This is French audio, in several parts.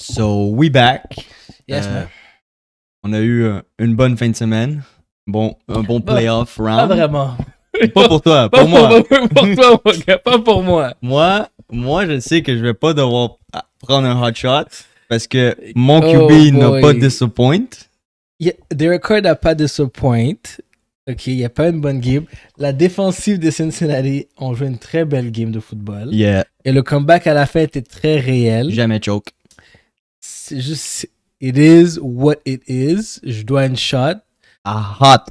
So, we back. Yes, man. On a eu une bonne fin de semaine. Un bon playoff round. Pas vraiment. Pas pour toi, pour moi. Pour toi, mon gars, pas pour moi. Moi, je sais que je vais pas devoir prendre un hot shot parce que mon Oh, QB n'a boy. pas disappoint. The record n'a pas disappoint. OK, il n'y a pas une bonne game. La défensive de Cincinnati ont joué une très belle game de football. Yeah, Et le comeback à la fin était très réel. jamais choke. C'est juste... It is what it is. Je dois une shot. Hot.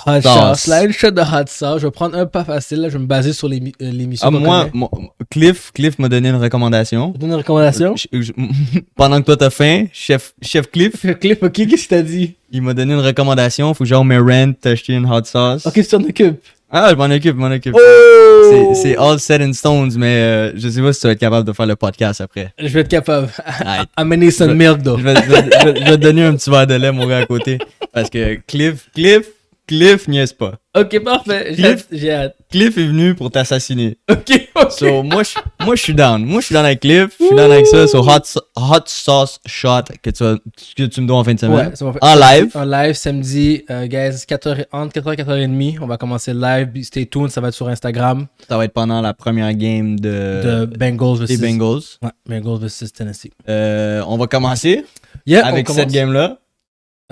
Hot Sauce. sauce. Là, une shot de hot sauce. Je vais prendre un pas facile. Là, je vais me baser sur l'émission. qu'on Moi, connaît. Cliff m'a donné une recommandation. Je donne une recommandation. Pendant que toi t'as faim, chef Cliff, Cliff, OK, qu'est-ce que t'as dit? il m'a donné une recommandation. Faut que j'aille au Rent t'acheter une hot sauce. OK, tu t'en occupes. Ah, je m'en occupe. Oh! C'est all set in stones, mais je sais pas si tu vas être capable de faire le podcast après. Je vais être capable. Alright. Amener some milk, though. Je vais te donner un petit verre de lait, mon gars, à côté. Parce que Cliff niaise pas. OK, parfait. J'ai hâte. Cliff est venu pour t'assassiner. OK. So, moi, je suis down. Moi, je suis down avec Cliff. Je suis down avec ça. So, hot sauce shot que tu me dois en fin de semaine. Ouais, ça va faire- En live. En live, samedi, guys, entre 4h et 4h30. On va commencer le live. Stay tuned, ça va être sur Instagram. Ça va être pendant la première game De Bengals des versus... Bengals. Ouais, Bengals versus Tennessee. On va commencer Yeah, avec on commence. cette game-là.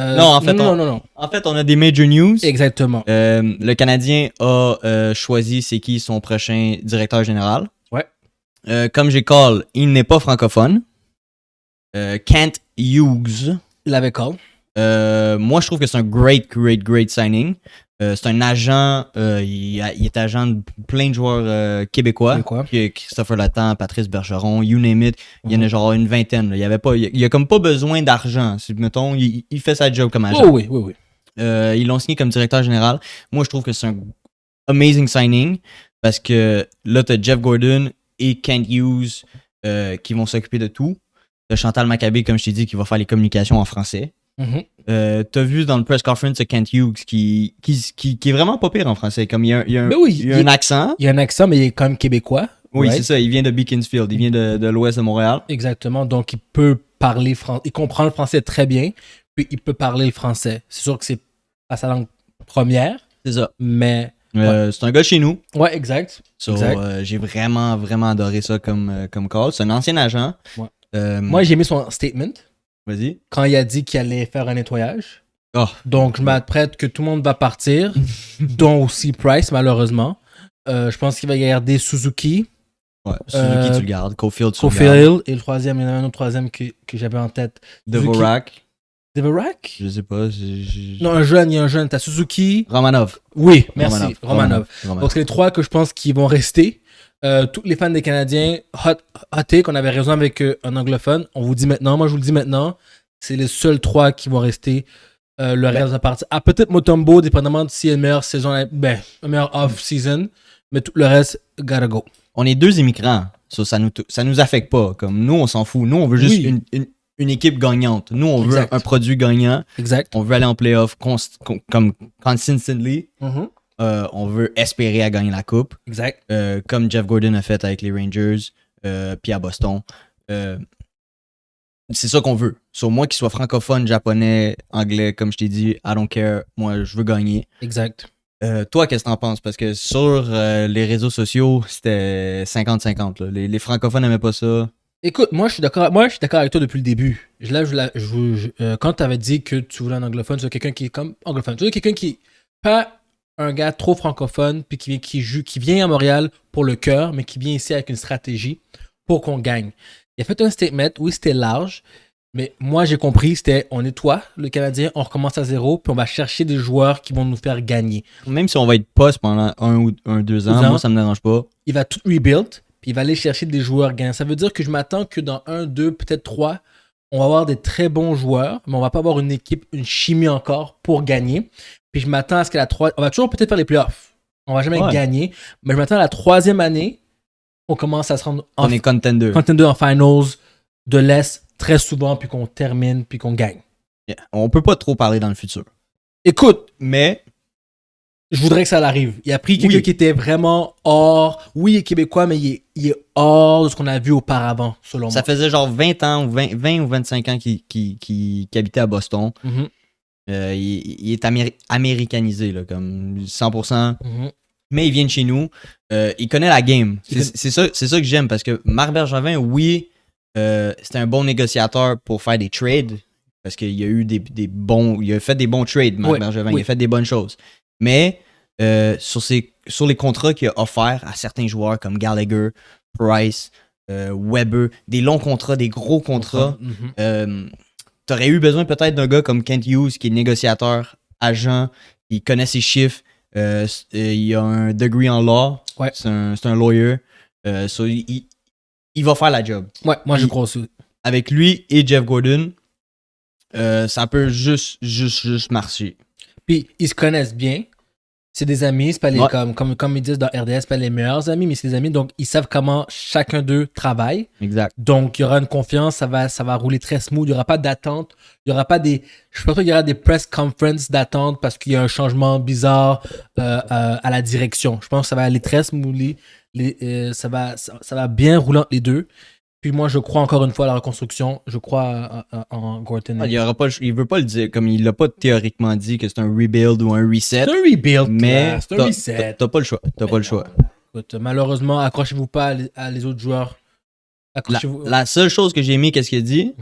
Euh, Non, en fait, non. En fait, on a des major news. Exactement. Le Canadien a choisi c'est qui son prochain directeur général. Ouais. Comme j'ai call, il n'est pas francophone. Kent Hughes. Il avait call. Moi, je trouve que c'est un great signing. C'est un agent, il est agent de plein de joueurs québécois. Christopher Lattang, Patrice Bergeron, you name it. Il y en a genre une vingtaine. Là. Il y a comme pas besoin d'argent. Si, mettons, il fait sa job comme agent. Oh oui. Ils l'ont signé comme directeur général. Moi, je trouve que c'est un amazing signing parce que là, t'as Jeff Gordon et Kent Hughes qui vont s'occuper de tout. T'as Chantal Maccabé, comme je t'ai dit, qui va faire les communications en français. Mm-hmm. T'as vu dans le press conference de Kent Hughes qui est vraiment pas pire en français. Comme il y a un accent. Il y a un accent, mais il est quand même québécois. Oui, right? c'est ça. Il vient de Beaconsfield. Il vient de l'ouest de Montréal. Exactement. Donc, il peut parler français. Il comprend le français très bien. Puis, il peut parler le français. C'est sûr que c'est pas sa langue première, C'est ça. mais... C'est un gars de chez nous. Ouais, exact. So, Exact. j'ai vraiment adoré ça comme call. C'est un ancien agent. Ouais. Moi, j'ai mis son statement Vas-y. quand il a dit qu'il allait faire un nettoyage. Oh. Donc, je m'apprête que tout le monde va partir, dont aussi Price, malheureusement. Je pense qu'il va garder Suzuki, Ouais, Suzuki, tu le gardes. Cofield, tu le gardes. Cofield, et le troisième, il y en avait un autre troisième que j'avais en tête. Dvorak. Dvorak? Je sais pas. Non, il y a un jeune. T'as Suzuki. Romanov. Oui, merci. Romanov. Donc, c'est les trois que je pense qui vont rester. Tous les fans des Canadiens, hot take, on avait raison avec un anglophone. On vous dit maintenant, moi je vous le dis maintenant, c'est les seuls trois qui vont rester. Le reste va partir. Ah, peut-être Mutombo, dépendamment de s'il y a une meilleure saison, une meilleure off-season, mais tout le reste, gotta go. On est deux immigrants. Ça nous affecte pas. Comme nous, on s'en fout. Nous, on veut juste une équipe gagnante. Nous, on veut un produit gagnant. Exact. On veut aller en playoff comme consistently. Mm-hmm. On veut espérer à gagner la coupe. Exact. Comme Jeff Gordon a fait avec les Rangers, puis à Boston. C'est ça qu'on veut. Sur moi, qu'il soit francophone, japonais, anglais, comme je t'ai dit, I don't care. Moi, je veux gagner. Exact. Toi, qu'est-ce que t'en penses? Parce que sur les réseaux sociaux, c'était 50-50. Là. Les francophones n'aimaient pas ça. Écoute, moi je suis d'accord avec toi depuis le début. Quand tu avais dit que tu voulais un anglophone, tu veux quelqu'un qui est comme anglophone. Tu veux quelqu'un qui pas un gars trop francophone puis qui vient à Montréal pour le cœur, mais qui vient ici avec une stratégie pour qu'on gagne. Il a fait un statement, oui, c'était large, mais moi j'ai compris, c'était on nettoie le Canadien, on recommence à zéro, puis on va chercher des joueurs qui vont nous faire gagner. Même si on va être poste pendant 2 ans, moi ça me dérange pas. Il va tout rebuild, puis il va aller chercher des joueurs gagnants. Ça veut dire que je m'attends que dans 1, 2, peut-être 3, on va avoir des très bons joueurs, mais on va pas avoir une équipe, une chimie encore pour gagner. Puis je m'attends à ce que on va toujours peut-être faire les playoffs. On va jamais gagner, mais je m'attends à la 3e année, on commence à se rendre on est contender en finals de l'Est très souvent, puis qu'on termine, puis qu'on gagne. Yeah. On peut pas trop parler dans le futur. Écoute, mais Je voudrais que ça l'arrive. Il a pris quelqu'un qui était vraiment hors. Oui, il est québécois, mais il est hors de ce qu'on a vu auparavant, selon moi. Ça faisait genre 20 ans, 20 ou 25 ans qu'il habitait à Boston. Il est américanisé, là, comme 100%. Mais il vient de chez nous. Il connaît la game. C'est ça que j'aime, parce que Marc Bergevin, oui, c'était un bon négociateur pour faire des trades, parce qu'il y a eu il a fait des bons trades, Marc Bergevin. Il a fait des bonnes choses. Mais sur les contrats qu'il a offerts à certains joueurs comme Gallagher, Price, Weber, des longs contrats, des gros contrats, t'aurais eu besoin peut-être d'un gars comme Kent Hughes, qui est négociateur, agent, il connaît ses chiffres, il a un degree en law, c'est un lawyer, il va faire la job. Ouais, moi je crois aussi. Avec lui et Jeff Gordon, ça peut juste marcher. Puis ils se connaissent bien. C'est des amis, c'est pas les, comme ils disent dans RDS, c'est pas les meilleurs amis, mais c'est des amis, donc ils savent comment chacun d'eux travaille. Exact. Donc il y aura une confiance, ça va rouler très smooth, il n'y aura pas d'attente, il y aura pas des. Je pense pas qu'il y aura des press conferences d'attente parce qu'il y a un changement bizarre à la direction. Je pense que ça va aller très smoothly, ça va bien rouler entre les deux. Puis moi, je crois encore une fois à la reconstruction. Je crois en Gorton. Il veut pas le dire, comme il l'a pas théoriquement dit que c'est un rebuild ou un reset. C'est un rebuild, mais c'est un reset. T'as pas le choix. Écoute, malheureusement, accrochez-vous pas à les autres joueurs. La seule chose que j'ai aimé, qu'est-ce qu'il a dit,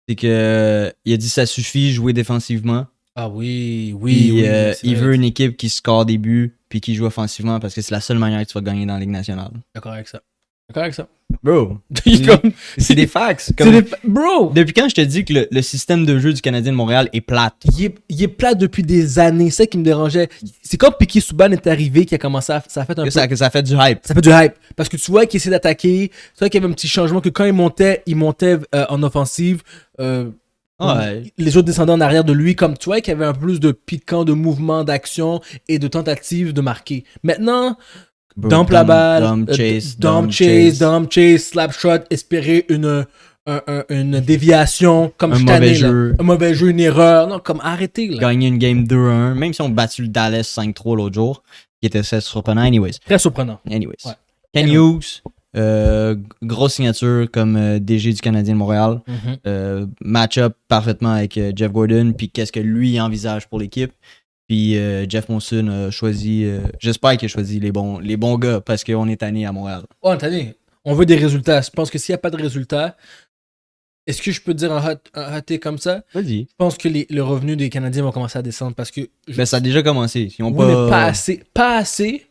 c'est que il a dit ça suffit jouer défensivement. Ah oui. Il veut une équipe qui score des buts puis qui joue offensivement parce que c'est la seule manière que tu vas gagner dans la Ligue nationale. D'accord avec ça. Bro, c'est des facts. Bro! Depuis quand je te dis que le système de jeu du Canadien de Montréal est plate? Il est plate depuis des années. C'est ça qui me dérangeait. C'est comme Piquet Subban est arrivé qui a commencé à... Ça a fait un peu... Ça fait du hype. Ça fait du hype. Parce que tu vois qu'il essaie d'attaquer. Tu vois qu'il y avait un petit changement que quand il montait en offensive. Les autres descendaient en arrière de lui. Comme tu vois qu'il y avait un peu plus de piquant, de mouvement, d'action et de tentative de marquer. Maintenant... Dump la balle, dump chase, slap shot, espérer une déviation, comme je t'annais là. Un mauvais jeu, une erreur. Non, comme arrêtez là. Gagner une game 2-1, même si on battu le Dallas 5-3 l'autre jour, qui était assez surprenant, anyways. Très surprenant. Anyways. Ken Hughes, grosse signature comme DG du Canadien de Montréal. Match-up parfaitement avec Jeff Gordon, puis qu'est-ce que lui envisage pour l'équipe. Puis Jeff Monson a choisi, j'espère qu'il a choisi les bons gars parce qu'on est tanné à Montréal. On est tanné. On veut des résultats. Je pense que s'il n'y a pas de résultats, est-ce que je peux te dire un hot take comme ça? Vas-y. Je pense que le revenu des Canadiens va commencer à descendre parce que... Ben, ça a déjà commencé. Mais pas assez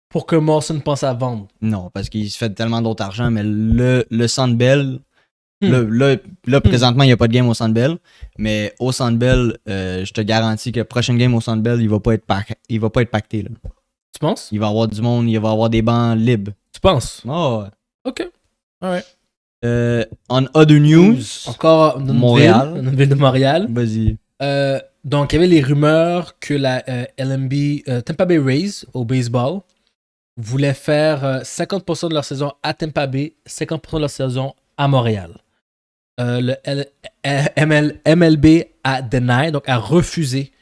pour que Molson pense à vendre. Non, parce qu'il se fait tellement d'autres argent, mais le Centre Bell... Là, présentement, il n'y a pas de game au Centre Bell, mais au Centre Bell, je te garantis que la prochaine game au Centre Bell, il va pas être pacté. Là. Tu penses? Il va y avoir du monde, il va y avoir des bancs libres. Tu penses? Oh, ouais. OK. Alright. On other news, encore Montréal. Une ville de Montréal. Vas-y. Donc, il y avait les rumeurs que la LNB, Tampa Bay Rays, au baseball, voulait faire 50% de leur saison à Tampa Bay, 50% de leur saison à Montréal. Le MLB a deny, donc a refusé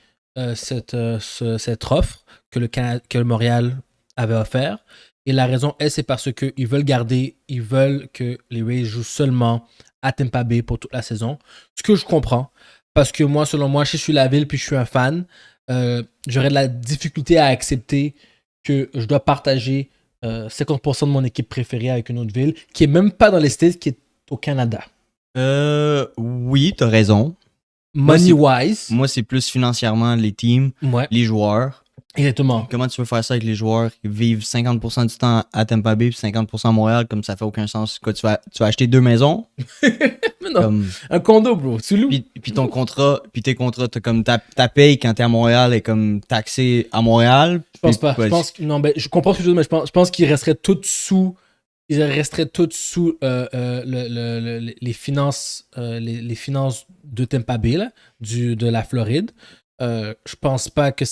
cette offre que le Montréal avait offert. Et la raison est, c'est parce qu'ils veulent que les Rays jouent seulement à Tampa Bay pour toute la saison. Ce que je comprends, parce que moi, selon moi, je suis la ville puis je suis un fan, j'aurais de la difficulté à accepter que je dois partager 50% de mon équipe préférée avec une autre ville qui est même pas dans les States, qui est au Canada. Oui, t'as raison. Money-wise. Moi, c'est plus financièrement les teams, les joueurs. Exactement. Comment tu veux faire ça avec les joueurs qui vivent 50% du temps à Tampa Bay et 50% à Montréal, comme ça fait aucun sens. Quoi, tu vas acheter 2 maisons? Mais non, un condo, bro. Tu loues. Puis ton contrat, puis tes contrats, t'as comme ta paye quand t'es à Montréal est comme taxée à Montréal. Je pense pas. Je comprends ce que tu veux dire, mais je pense qu'ils resteraient tous sous... Ils resteraient tous sous les finances de Tampa Bay, là, de la Floride. Je pense pas que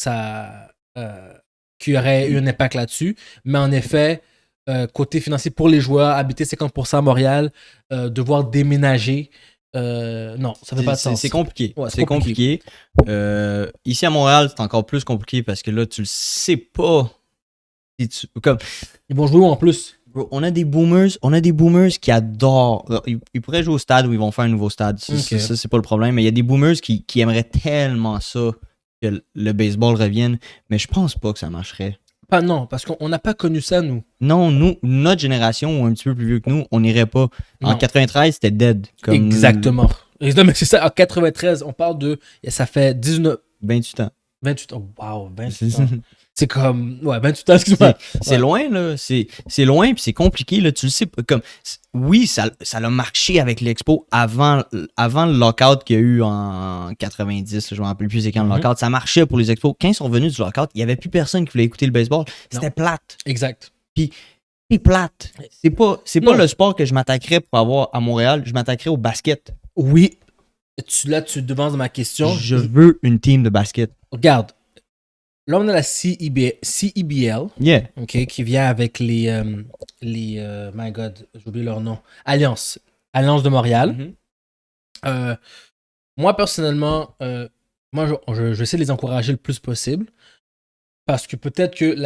qu'il y aurait eu un impact là-dessus. Mais en effet, côté financier pour les joueurs, habiter 50% à Montréal, devoir déménager Non, ça fait pas de sens. C'est compliqué. Ouais, c'est compliqué. Ici à Montréal, c'est encore plus compliqué parce que là, tu le sais pas. Comme, ils vont jouer où en plus? Bro, on a des boomers qui adorent. Ils pourraient jouer au stade ou ils vont faire un nouveau stade. Ça, c'est pas le problème. Mais il y a des boomers qui aimeraient tellement ça que le baseball revienne. Mais je pense pas que ça marcherait. Non, parce qu'on n'a pas connu ça, nous. Non, notre génération, ou un petit peu plus vieux que nous, on n'irait pas. En 93, c'était dead. Exactement. Mais c'est ça, en 93, on parle de... Ça fait 28 ans. 28 ans. Wow, 28 ans. C'est comme... Ouais, 28 ans, excuse-moi. C'est loin, là. C'est loin, puis c'est compliqué, là. Tu le sais. Comme, oui, ça l'a marché avec l'Expo avant le lockout qu'il y a eu en 90. Je me rappelle plus c'est quand le lockout. Ça marchait pour les Expos. Quand ils sont revenus du lockout, il n'y avait plus personne qui voulait écouter le baseball. C'était plate. Exact. Puis, c'est plate. C'est pas le sport que je m'attaquerais pour avoir à Montréal. Je m'attaquerais au basket. Oui. Là, tu devances ma question. Je veux une team de basket. Regarde. Là, on a la CEBL, qui vient avec les my God, j'ai oublié leur nom, Alliance de Montréal. Moi, personnellement, je vais essayer de les encourager le plus possible parce que peut-être que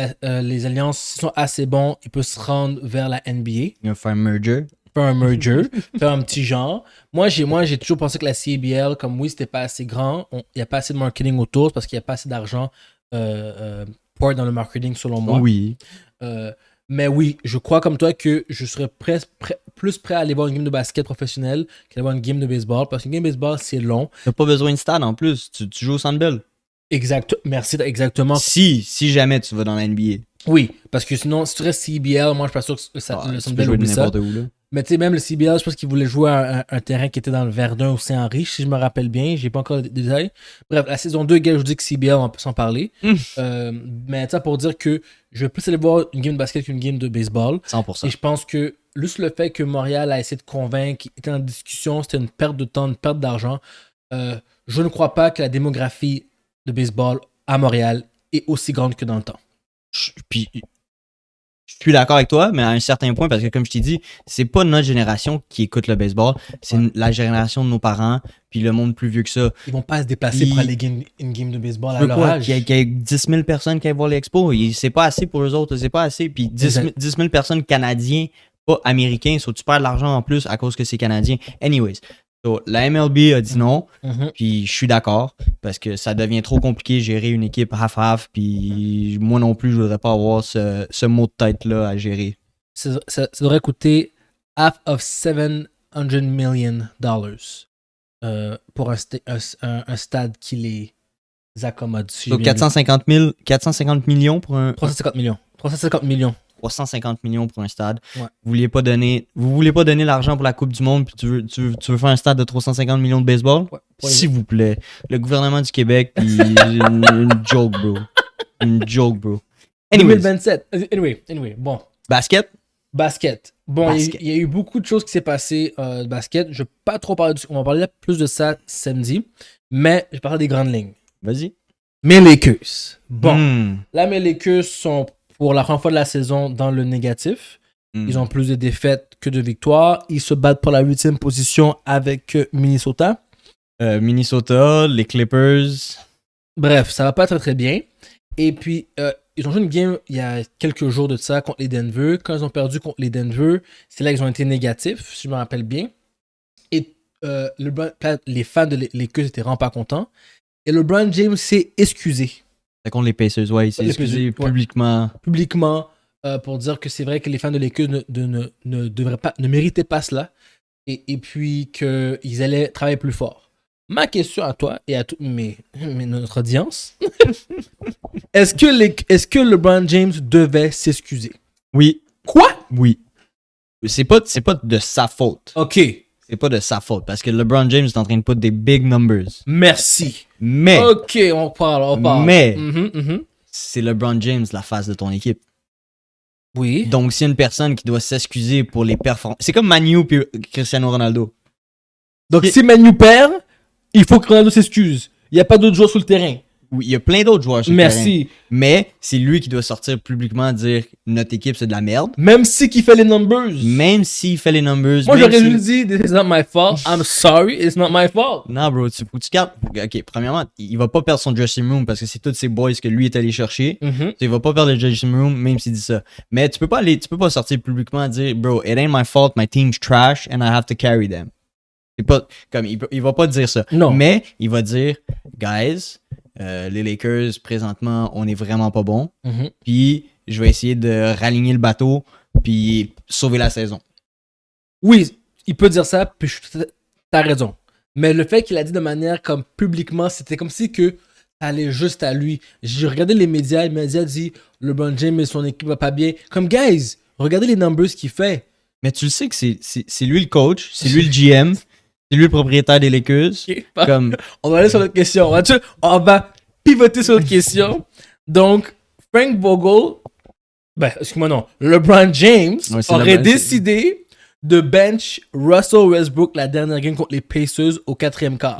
les alliances sont assez bons, ils peuvent se rendre vers la NBA. Ils vont faire un merger. Faire un petit genre. Moi, j'ai toujours pensé que la CEBL, comme oui, c'était pas assez grand, il n'y a pas assez de marketing autour parce qu'il n'y a pas assez d'argent pour dans le marketing selon moi. Oui. Mais oui, je crois comme toi que je serais plus prêt à aller voir une game de basket professionnelle qu'à aller voir une game de baseball parce qu'une game de baseball, c'est long. T'as pas besoin de stade en plus. Tu joues au Centre Bell. Exact. Merci, exactement. Si jamais tu vas dans la NBA. Oui, parce que sinon, si tu restes CBL, moi, je suis pas sûr que le Centre Bell oublie ça. Où, là. Mais tu sais, même le CBL, je pense qu'il voulait jouer à un terrain qui était dans le Verdun au Saint-Henri, si je me rappelle bien. J'ai pas encore les détails. Bref, la saison 2, gars, je vous dis que CBL, on peut s'en parler. Mais ça pour dire que je vais plus aller voir une game de basket qu'une game de baseball. 100%. Et je pense que juste le fait que Montréal a essayé de convaincre, était en discussion, c'était une perte de temps, une perte d'argent. Je ne crois pas que la démographie de baseball à Montréal est aussi grande que dans le temps. Puis, je suis d'accord avec toi, mais à un certain point, parce que comme je t'ai dit, c'est pas notre génération qui écoute le baseball, c'est la génération de nos parents, puis le monde plus vieux que ça. Ils vont pas se déplacer pour aller une game de baseball à leur âge. Qu'il y ait 10 000 personnes qui aillent voir l'expo, c'est pas assez pour eux autres, c'est pas assez. Puis 10 000 personnes canadiens, pas américains, so tu perds de l'argent en plus à cause que c'est canadien. Anyways. So, la MLB a dit non, puis je suis d'accord, parce que ça devient trop compliqué de gérer une équipe half-half, puis moi non plus, je voudrais pas avoir ce mot de tête-là à gérer. Ça devrait coûter half of $700 million pour un stade qui les accommode. Si so, 450 millions pour un... 350 millions. 350 millions. 350 millions pour un stade. Ouais. Vous voulez pas donner l'argent pour la Coupe du Monde, puis tu veux faire un stade de 350 millions de baseball? Ouais, s'il vous plaît. Le gouvernement du Québec, puis une joke, bro. Une joke, bro. Anyways. 2027. Anyway, bon. Basket. Bon, il y a eu beaucoup de choses qui s'est passé de basket. Je ne vais pas trop parler on va parler plus de ça samedi, mais je vais parler des grandes lignes. Vas-y. Mes Lakers. Bon. Là, mes Lakers sont pour la première fois de la saison dans le négatif. Ils ont plus de défaites que de victoires. Ils se battent pour la 8e position avec Minnesota. Minnesota, les Clippers. Bref, ça va pas très très bien. Et puis, ils ont joué une game il y a quelques jours de ça contre les Denver. Quand ils ont perdu contre les Denver, c'est là qu'ils ont été négatifs, si je me rappelle bien. Et les fans de Lakers étaient vraiment pas contents. Et LeBron James s'est excusé. C'est contre les Pacers, ouais, il s'est excusé publiquement. Publiquement, pour dire que c'est vrai que les fans de Lakers ne méritaient pas cela. Et puis qu'ils allaient travailler plus fort. Ma question à toi et à toute notre audience, est-ce que LeBron James devait s'excuser? Oui. Quoi? Oui. C'est pas de sa faute. OK. C'est pas de sa faute parce que LeBron James est en train de put des big numbers. Merci. Mais. OK, on parle. Mais. C'est LeBron James la face de ton équipe. Oui. Donc, c'est une personne qui doit s'excuser pour les performances. C'est comme Manu et Cristiano Ronaldo. Donc, si Manu perd, il faut que Ronaldo s'excuse. Il n'y a pas d'autres joueurs sur le terrain. Oui, il y a plein d'autres joueurs sur le terrain. Merci. Mais c'est lui qui doit sortir publiquement dire notre équipe c'est de la merde. Même si qui fait les numbers. Même s'il fait les numbers. Moi, j'aurais juste dit, this is not my fault. I'm sorry, it's not my fault. Non, bro, faut que tu gardes. Ok, premièrement, il va pas perdre son dressing room parce que c'est tous ses boys que lui est allé chercher. Il va pas perdre le dressing room même s'il dit ça. Mais tu peux pas sortir publiquement et dire, bro, it ain't my fault, my team's trash and I have to carry them. C'est pas comme il va pas dire ça. Non. Mais il va dire, guys, les Lakers présentement, on est vraiment pas bons. Puis je vais essayer de raligner le bateau puis sauver la saison. Oui, il peut dire ça, puis t'as raison. Mais le fait qu'il a dit de manière comme publiquement, c'était comme si que ça allait juste à lui. J'ai regardé les médias disent LeBron James et son équipe va pas bien. Comme, guys, regardez les numbers qu'il fait. Mais tu le sais que c'est lui le coach, c'est lui le GM, c'est lui le propriétaire des Lakers. Okay. Comme... On va aller sur l'autre question. On va pivoter sur l'autre question. Donc, Frank Vogel, excuse-moi, non, LeBron James aurait décidé de bench Russell Westbrook la dernière game contre les Pacers au 4e quart.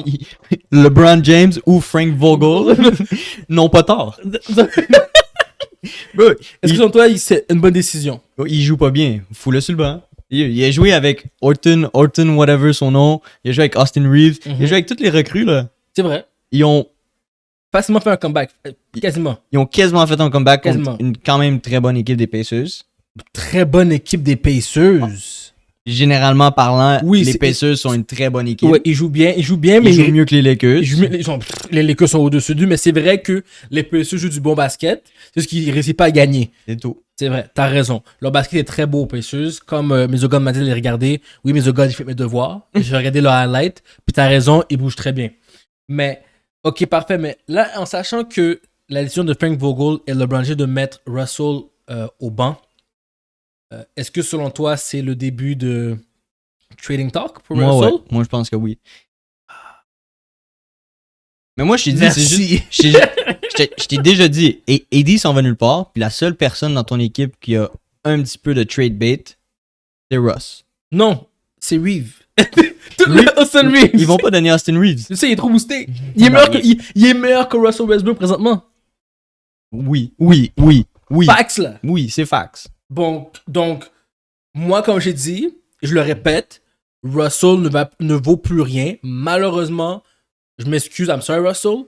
LeBron James ou Frank Vogel n'ont pas tort. Bro, est-ce que selon toi, c'est une bonne décision? Il joue pas bien. Fous-le sur le banc. Il a joué avec Orton, whatever son nom. Il a joué avec Austin Reeves. Il a joué avec toutes les recrues, là. C'est vrai. Ils ont facilement fait un comeback. Quasiment. Ils ont quasiment fait un comeback contre une quand même très bonne équipe des Pacers. Très bonne équipe des Pacers. Généralement parlant, oui, les Pacers sont une très bonne équipe. Ouais, ils jouent bien, mais ils jouent mieux que les Lakers. Les Lakers sont au-dessus d'eux, mais c'est vrai que les Pacers jouent du bon basket. C'est ce qu'ils ne réussissent pas à gagner. C'est tout. C'est vrai, t'as raison. Leur basket est très beau aux Pacers. Comme Mesogon m'a dit de les regarder. Oui, Mesogon, j'ai fait mes devoirs. J'ai regardé leur highlight. Puis t'as raison, ils bougent très bien. Mais, ok, parfait. Mais là, en sachant que la décision de Frank Vogel et LeBron James de mettre Russell au banc, est-ce que selon toi, c'est le début de trading talk pour Russell? Ouais. Moi, je pense que oui. Mais moi, je t'ai dit, c'est juste. Je t'ai déjà dit, AD s'en va nulle part, puis la seule personne dans ton équipe qui a un petit peu de trade bait, c'est Russ. Non, c'est Reeves. Austin Reeves. Ils vont pas donner Austin Reeves. Tu sais, il est trop boosté. Il est meilleur que Russell Westbrook présentement. Oui. Fax, là. Oui, c'est fax. Bon, donc, moi, comme j'ai dit, je le répète, Russell ne vaut plus rien. Malheureusement, je m'excuse, I'm sorry, Russell.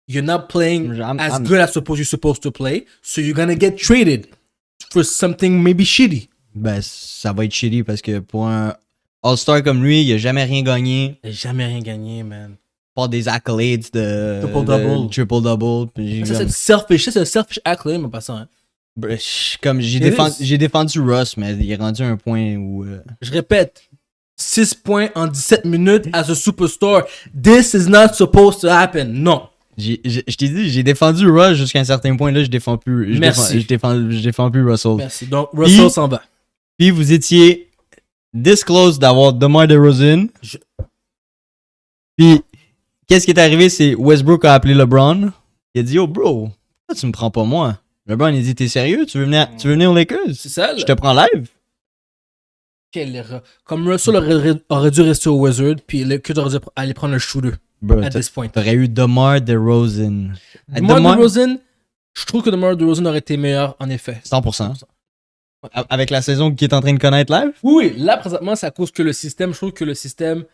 You're not playing as good as you're supposed to play, so you're gonna get traded for something maybe shitty. Ben, ça va être shitty parce que pour un All-Star comme lui, il a jamais rien gagné. Il a jamais rien gagné, man. Pas des accolades de triple-double. Ça, c'est un selfish accolade, en passant. Hein. Comme j'ai défendu Russ, mais il est rendu à un point où... Je répète, 6 points en 17 minutes as a superstar. This is not supposed to happen. Non. Je t'ai dit, j'ai défendu Russ jusqu'à un certain point. Là, je défends plus. Merci. Je défends plus Russell. Merci. Donc, Russell s'en va. Puis, vous étiez this close d'avoir DeMar DeRozan. Puis, qu'est-ce qui est arrivé? C'est Westbrook a appelé LeBron. Il a dit, oh, bro, pourquoi tu me prends pas moi? LeBron, il dit, t'es sérieux? Tu veux venir aux Lakers? C'est ça, là. Je te prends live. Quelle erreur. Comme Russell aurait dû rester au Wizard, puis les Lakers auraient dû aller prendre un shooter. Bro, à this point. T'aurais eu DeMar DeRozan. DeMar DeRozan, je trouve que DeMar DeRozan aurait été meilleur, en effet. 100%. Avec la saison qu'il est en train de connaître live? Oui, là, présentement, c'est à cause que le système, je trouve que le système...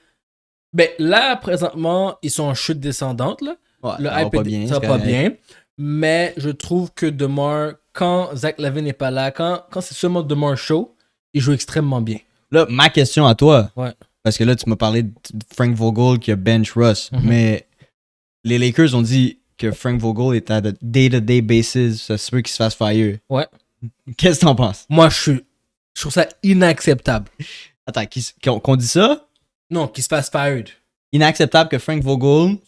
Ben, là, présentement, ils sont en chute descendante, là. Ouais, le hype ça va pas bien. Mais je trouve que DeMar, quand Zach LaVine n'est pas là, quand c'est seulement DeMar Show, il joue extrêmement bien. Là, ma question à toi... Ouais. Parce que là, tu m'as parlé de Frank Vogel qui a bench Russ. Mais les Lakers ont dit que Frank Vogel est à day-to-day basis. Ça se peut qu'il se fasse fire. Ouais. Qu'est-ce que t'en penses? Moi, je trouve ça inacceptable. Attends, qu'on dit ça? Non, qu'il se fasse fired. Inacceptable que Frank Vogel...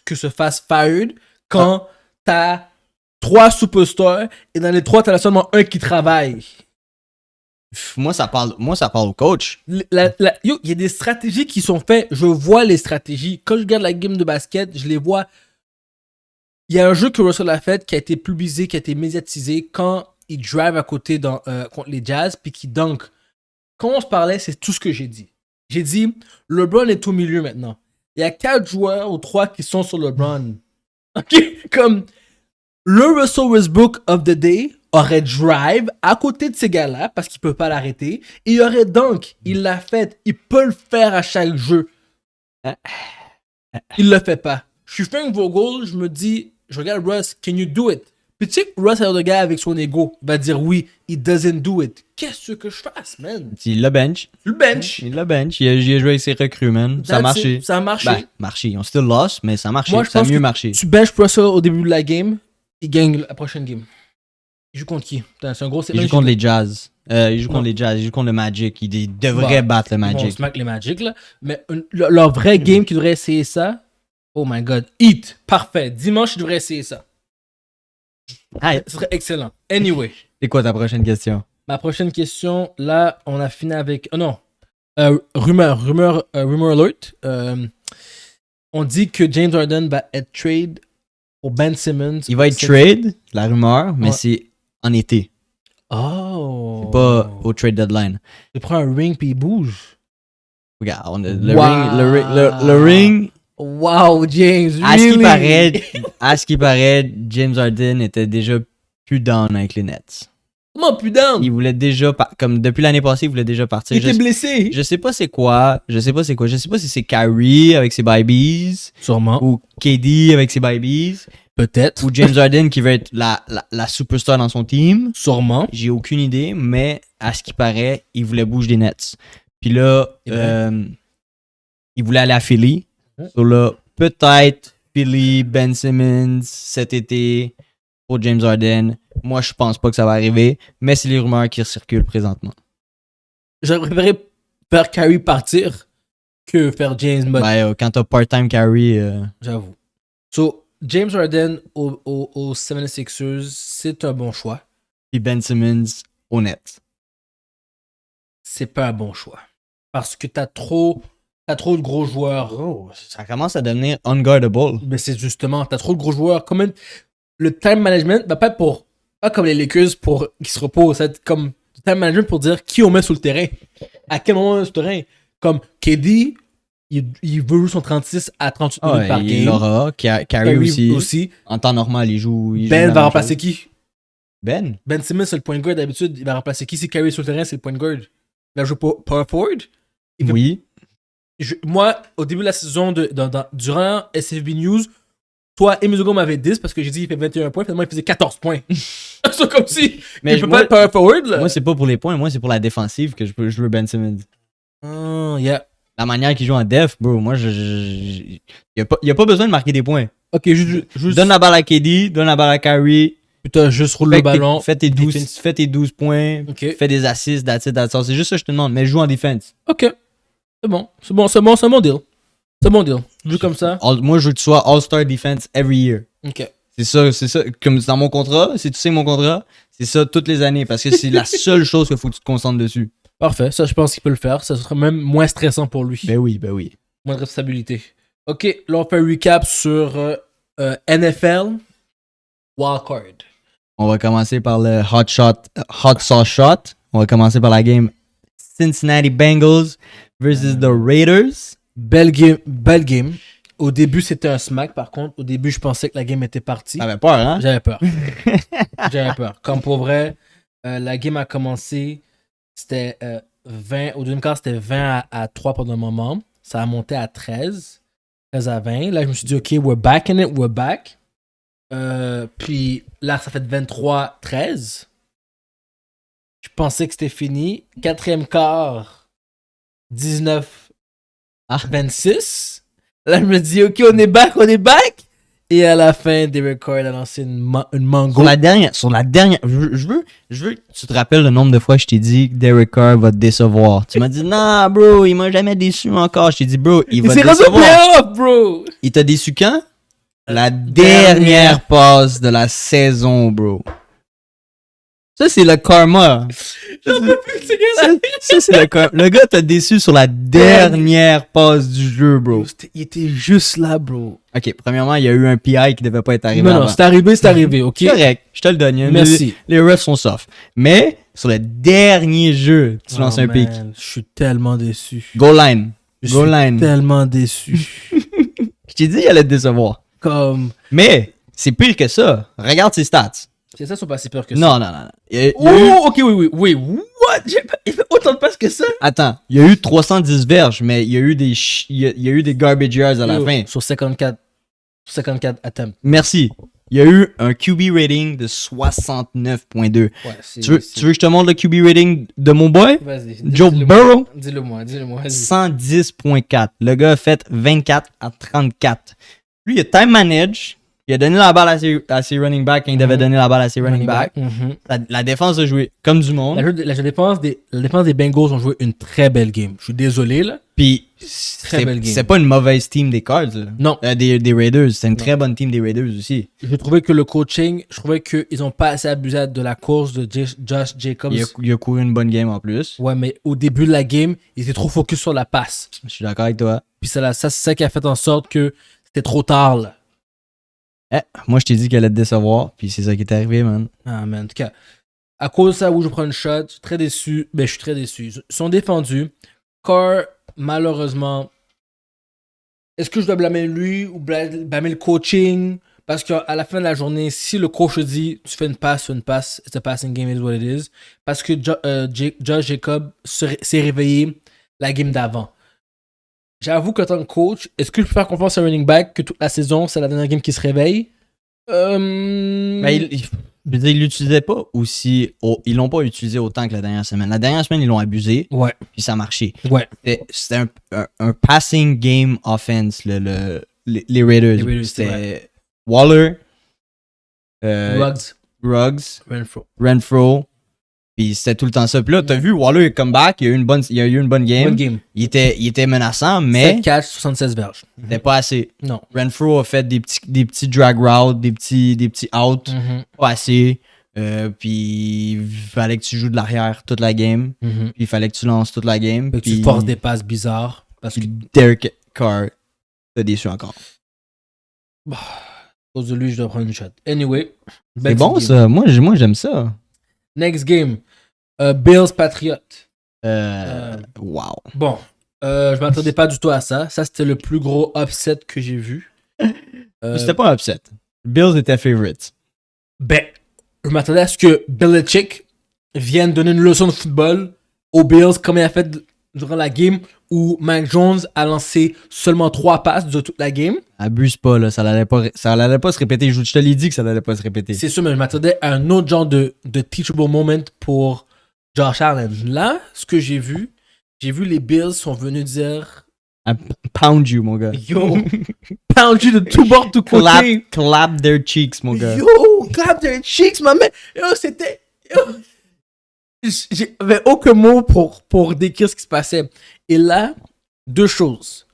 Que se fasse fired quand t'as 3 superstars et dans les 3, t'en as seulement un qui travaille. Moi, ça parle au coach. Il y a des stratégies qui sont faites. Je vois les stratégies. Quand je regarde la game de basket, je les vois. Il y a un jeu que Russell a fait qui a été publicisé, qui a été médiatisé quand il drive à côté contre les Jazz puis qui dunk. Quand on se parlait, c'est tout ce que j'ai dit. J'ai dit, LeBron est au milieu maintenant. Il y a 4 joueurs ou 3 qui sont sur LeBron. OK? Comme le Russell Westbrook of the day aurait drive à côté de ces gars-là parce qu'il peut pas l'arrêter. Et il aurait dunk. Il l'a fait. Il peut le faire à chaque jeu. Il le fait pas. Je suis Frank Vogel, je me dis, je regarde Russ, can you do it? Puis tu sais que Russ, est le gars avec son ego, va dire oui, he doesn't do it. Qu'est-ce que je fasse, man? Il l'a bench. Le bench. Il l'a bench. Il a joué avec ses recrues, man. Ça a marché. Ça a marché. Ben, marché. Ils ont still lost, mais ça a marché. Moi, je ça a pense mieux que marché. tu benches Russell au début de la game, il gagne la prochaine game. Il joue contre qui? Putain, c'est un gros... Il joue contre les Jazz. Il joue contre les Jazz. Il joue contre le Magic. Il devrait battre le Magic. Ils vont smack les Magic, là. Mais leur vrai game qui devrait essayer ça, oh my god. Heat. Parfait. Dimanche, ils devraient essayer ça. Hey. Ce serait excellent. Anyway. C'est quoi ta prochaine question? Ma prochaine question, là, on a fini avec... Oh non. Rumor alert. On dit que James Harden va être trade pour Ben Simmons. Il va être trade, la rumeur, mais c'est en été. Oh. C'est pas au trade deadline. Il prend un ring puis il bouge. Regarde, le ring... Wow, James, À ce qui paraît, James Harden était déjà plus down avec les Nets. Comment plus down? Il voulait déjà, comme depuis l'année passée, il voulait déjà partir. Il était blessé. Je sais pas c'est quoi. Je sais pas si c'est Kyrie avec ses Babies. Sûrement. Ou KD avec ses Babies. Peut-être. Ou James Harden qui veut être la superstar dans son team. Sûrement. J'ai aucune idée, mais à ce qui paraît, il voulait bouger des Nets. Puis là, il voulait aller à Philly. So là, peut-être Philly, Ben Simmons cet été pour James Harden. Moi, je pense pas que ça va arriver, mais c'est les rumeurs qui circulent présentement. J'aurais préféré faire Kyrie partir que faire James. Ben, quand t'as part-time Kyrie... J'avoue. So, James Harden aux 76ers, c'est un bon choix. Puis Ben Simmons au Nets. C'est pas un bon choix. Parce que t'as trop de gros joueurs. Oh, ça commence à devenir unguardable. Mais c'est justement, t'as trop de gros joueurs. Comment le time management, pas comme les Lakers pour qui se reposent, c'est comme le time management pour dire qui on met sur le terrain. À quel moment on met sur le terrain. Comme KD, il veut jouer son 36 à 38 minutes par game. Il l'aura. Kyrie aussi. En temps normal, il joue. Ben va remplacer qui? Ben Simmons, c'est le point guard d'habitude. Il va remplacer qui? Si Kyrie est sur le terrain, c'est le point guard. Il va jouer power forward? Oui. Moi, au début de la saison, durant SFB News, toi et Mizogo m'avaient 10 parce que j'ai dit qu'il fait 21 points, finalement il faisait 14 points. C'est comme si il peut pas être power forward. Là. Moi, c'est pas pour les points, moi, c'est pour la défensive que je veux Ben Simmons. Yeah. La manière qu'il joue en def, bro, moi, il y a pas besoin de marquer des points. Ok, juste. Donne la balle à KD, donne la balle à Kyrie. Putain, juste roule le ballon. Fais tes 12 points. Okay. Fais des assists, that's it. C'est juste ça que je te demande, mais joue en défense. Ok. C'est bon, c'est un bon deal. C'est un bon deal. Joue comme ça. Moi, je veux que tu sois All-Star Defense every year. Ok. C'est ça. Comme dans mon contrat, si tu sais mon contrat, c'est ça toutes les années. Parce que c'est la seule chose qu'il faut que tu te concentres dessus. Parfait. Ça, je pense qu'il peut le faire. Ça sera même moins stressant pour lui. Ben oui. Moins de responsabilité. Ok, là, on fait un recap sur NFL Wildcard. On va commencer par le Hot Sauce Shot. On va commencer par la game Cincinnati Bengals versus the Raiders. Belle game. Au début, c'était un smack. Par contre, au début, je pensais que la game était partie. T'avais peur, hein? J'avais peur. Comme pour vrai, la game a commencé. C'était 20. Au deuxième quart, c'était 20 à 3 pendant un moment. Ça a monté à 13 à 20. Là, je me suis dit, OK, we're back in it. We're back. Puis là, ça fait 23-13. Je pensais que c'était fini. Quatrième quart, 19-26. Là, je me dis, OK, on est back. Et à la fin, Derek Carr a lancé une mango. Sur la dernière, je veux que tu te rappelles le nombre de fois que je t'ai dit que Derek Carr va te décevoir. Tu m'as dit, non, bro, il m'a jamais déçu encore. Je t'ai dit, bro, il va te décevoir. Playoff, bro. Il t'a déçu quand? La dernière passe de la saison, bro. Ça, c'est le karma. J'en peux plus, c'est gars-là. Ça, c'est le karma. Le gars t'a déçu sur la dernière passe du jeu, bro. Il était juste là, bro. Ok, premièrement, il y a eu un PI qui devait pas être arrivé. Non, c'est arrivé, ok? Correct, je te le donne. Merci. Les refs sont soft. Mais, sur le dernier jeu, tu lances un pic. Je suis tellement déçu. Goal line. Je suis tellement déçu. Je t'ai dit, il allait te décevoir. Comme... Mais, c'est pire que ça. Regarde ses stats. C'est ça, sont pas si peur que ça. Non. Ok, oui. What? Il fait autant de passes que ça? Attends, il y a eu 310 verges, mais il y a eu des garbage yards à la fin. Sur 54 attempts. Merci. Il y a eu un QB rating de 69.2. Ouais, Tu veux que je te montre le QB rating de mon boy? Vas-y. Joe Burrow? Dis-le moi. 110.4. Le gars a fait 24 à 34. Lui, il a time manage. Il a donné la balle à ses running backs quand il devait donner la balle à ses running backs. La défense a joué comme du monde. La défense des Bengals ont joué une très belle game. Je suis désolé, là. Puis, Très belle game. c'est pas une mauvaise team des Cards. Là. Non. Des Raiders. C'est une très bonne team des Raiders aussi. Je trouvais que le coaching, je trouvais qu'ils n'ont pas assez abusé de la course de Josh Jacobs. Il a couru une bonne game en plus. Ouais, mais au début de la game, il était trop focus sur la passe. Je suis d'accord avec toi. Puis c'est ça qui a fait en sorte que c'était trop tard, là. Moi, je t'ai dit qu'elle allait te décevoir, puis c'est ça qui est arrivé, man. Ah, man. En tout cas, à cause de ça, où je prends une shot, je suis très déçu. Ben, je suis très déçu. Ils sont défendus. Carr, malheureusement, est-ce que je dois blâmer lui ou blâmer le coaching? Parce qu'à la fin de la journée, si le coach dit tu fais une passe, it's a passing game, it is what it is. Parce que Josh Jacobs s'est réveillé la game d'avant. J'avoue qu'en tant que coach, est-ce que je peux faire confiance à un running back que toute la saison, c'est la dernière game qui se réveille? Mais je veux dire, ils l'utilisaient pas aussi. Ils l'ont pas utilisé autant que la dernière semaine. La dernière semaine, ils l'ont abusé. Ouais. Puis ça a marché. Ouais. C'était un passing game offense, les Raiders. C'était Waller, Ruggs, Renfro. Puis c'était tout le temps ça. Puis là, t'as vu, Waller comeback, il a eu une bonne game. Il était menaçant, mais 7 catch, 76 verges. C'était pas assez. Non. Renfro a fait des petits drag routes, des petits outs. Pas assez. Puis il fallait que tu joues de l'arrière toute la game. Puis il fallait que tu lances toute la game. Puis tu forces des passes bizarres. Parce que Derek Carr t'a déçu encore. À cause de lui, je dois prendre une shot. Anyway. C'est bon game. Ça. Moi, j'aime ça. Next game. Bills Patriots. Wow. Bon. Je m'attendais pas du tout à ça. Ça, c'était le plus gros upset que j'ai vu. C'était pas un upset. Bills était favorite. Ben, je m'attendais à ce que Belichick vienne donner une leçon de football aux Bills comme il a fait durant la game où Mac Jones a lancé seulement 3 passes de toute la game. Abuse pas, là. Ça allait pas se répéter. Je te l'ai dit que ça allait pas se répéter. C'est sûr, mais je m'attendais à un autre genre de teachable moment pour Josh Allen. Là, ce que j'ai vu les Bills sont venus dire... Pound you, mon gars. Yo, pound you de tout bord, tout côté. Clap their cheeks, mon gars. Yo, clap their cheeks, ma man. Yo, c'était... J'avais aucun mot pour décrire ce qui se passait. Et là, 2 choses.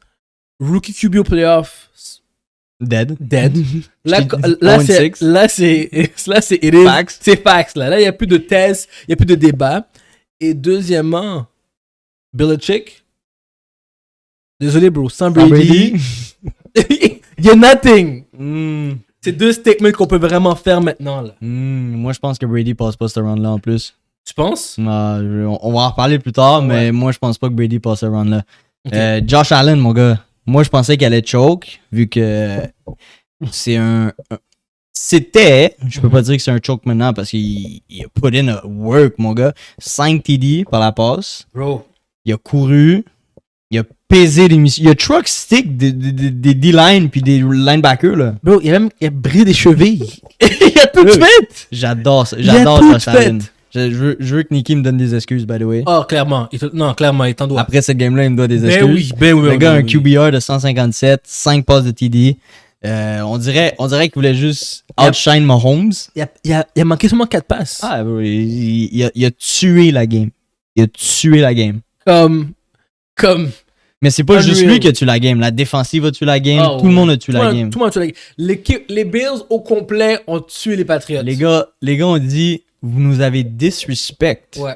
Rookie QB au playoff. Dead. Là, c'est facts. C'est facts, là. Là, il n'y a plus de thèse, il n'y a plus de débat. Et deuxièmement, Belichick. Désolé, bro. Sans Brady. Il y a nothing. C'est 2 statements qu'on peut vraiment faire maintenant, là. Moi, je pense que Brady passe pas ce round-là en plus. Tu penses? On va en reparler plus tard, mais moi, je pense pas que Brady passe ce round-là. Okay. Josh Allen, mon gars. Moi, je pensais qu'elle allait choke, vu que c'est C'était, je peux pas dire que c'est un choke maintenant parce qu'il a put in a work, mon gars. 5 TD par la passe. Bro. Il a couru. Il a pesé des missions. Il a truck stick des D-line puis des linebackers, là. Bro, il a brisé des chevilles. Il a tout fait. J'adore ça. J'adore Josh Allen. Je veux que Nicky me donne des excuses, by the way. Oh, clairement. Clairement, il t'en doit. Après cette game-là, il me doit des excuses. Ben oui. Le gars a un QBR de 157, 5 passes de TD. On dirait qu'il voulait juste outshine Mahomes. Il a manqué seulement 4 passes. Ah, il a tué la game. Comme. Mais c'est pas juste lui qui a tué la game. La défensive a tué la game. Tout le monde a tué la game. Tout le monde a tué la game. Les Bills au complet ont tué les Patriots. Les gars ont dit, vous nous avez disrespect. Ouais.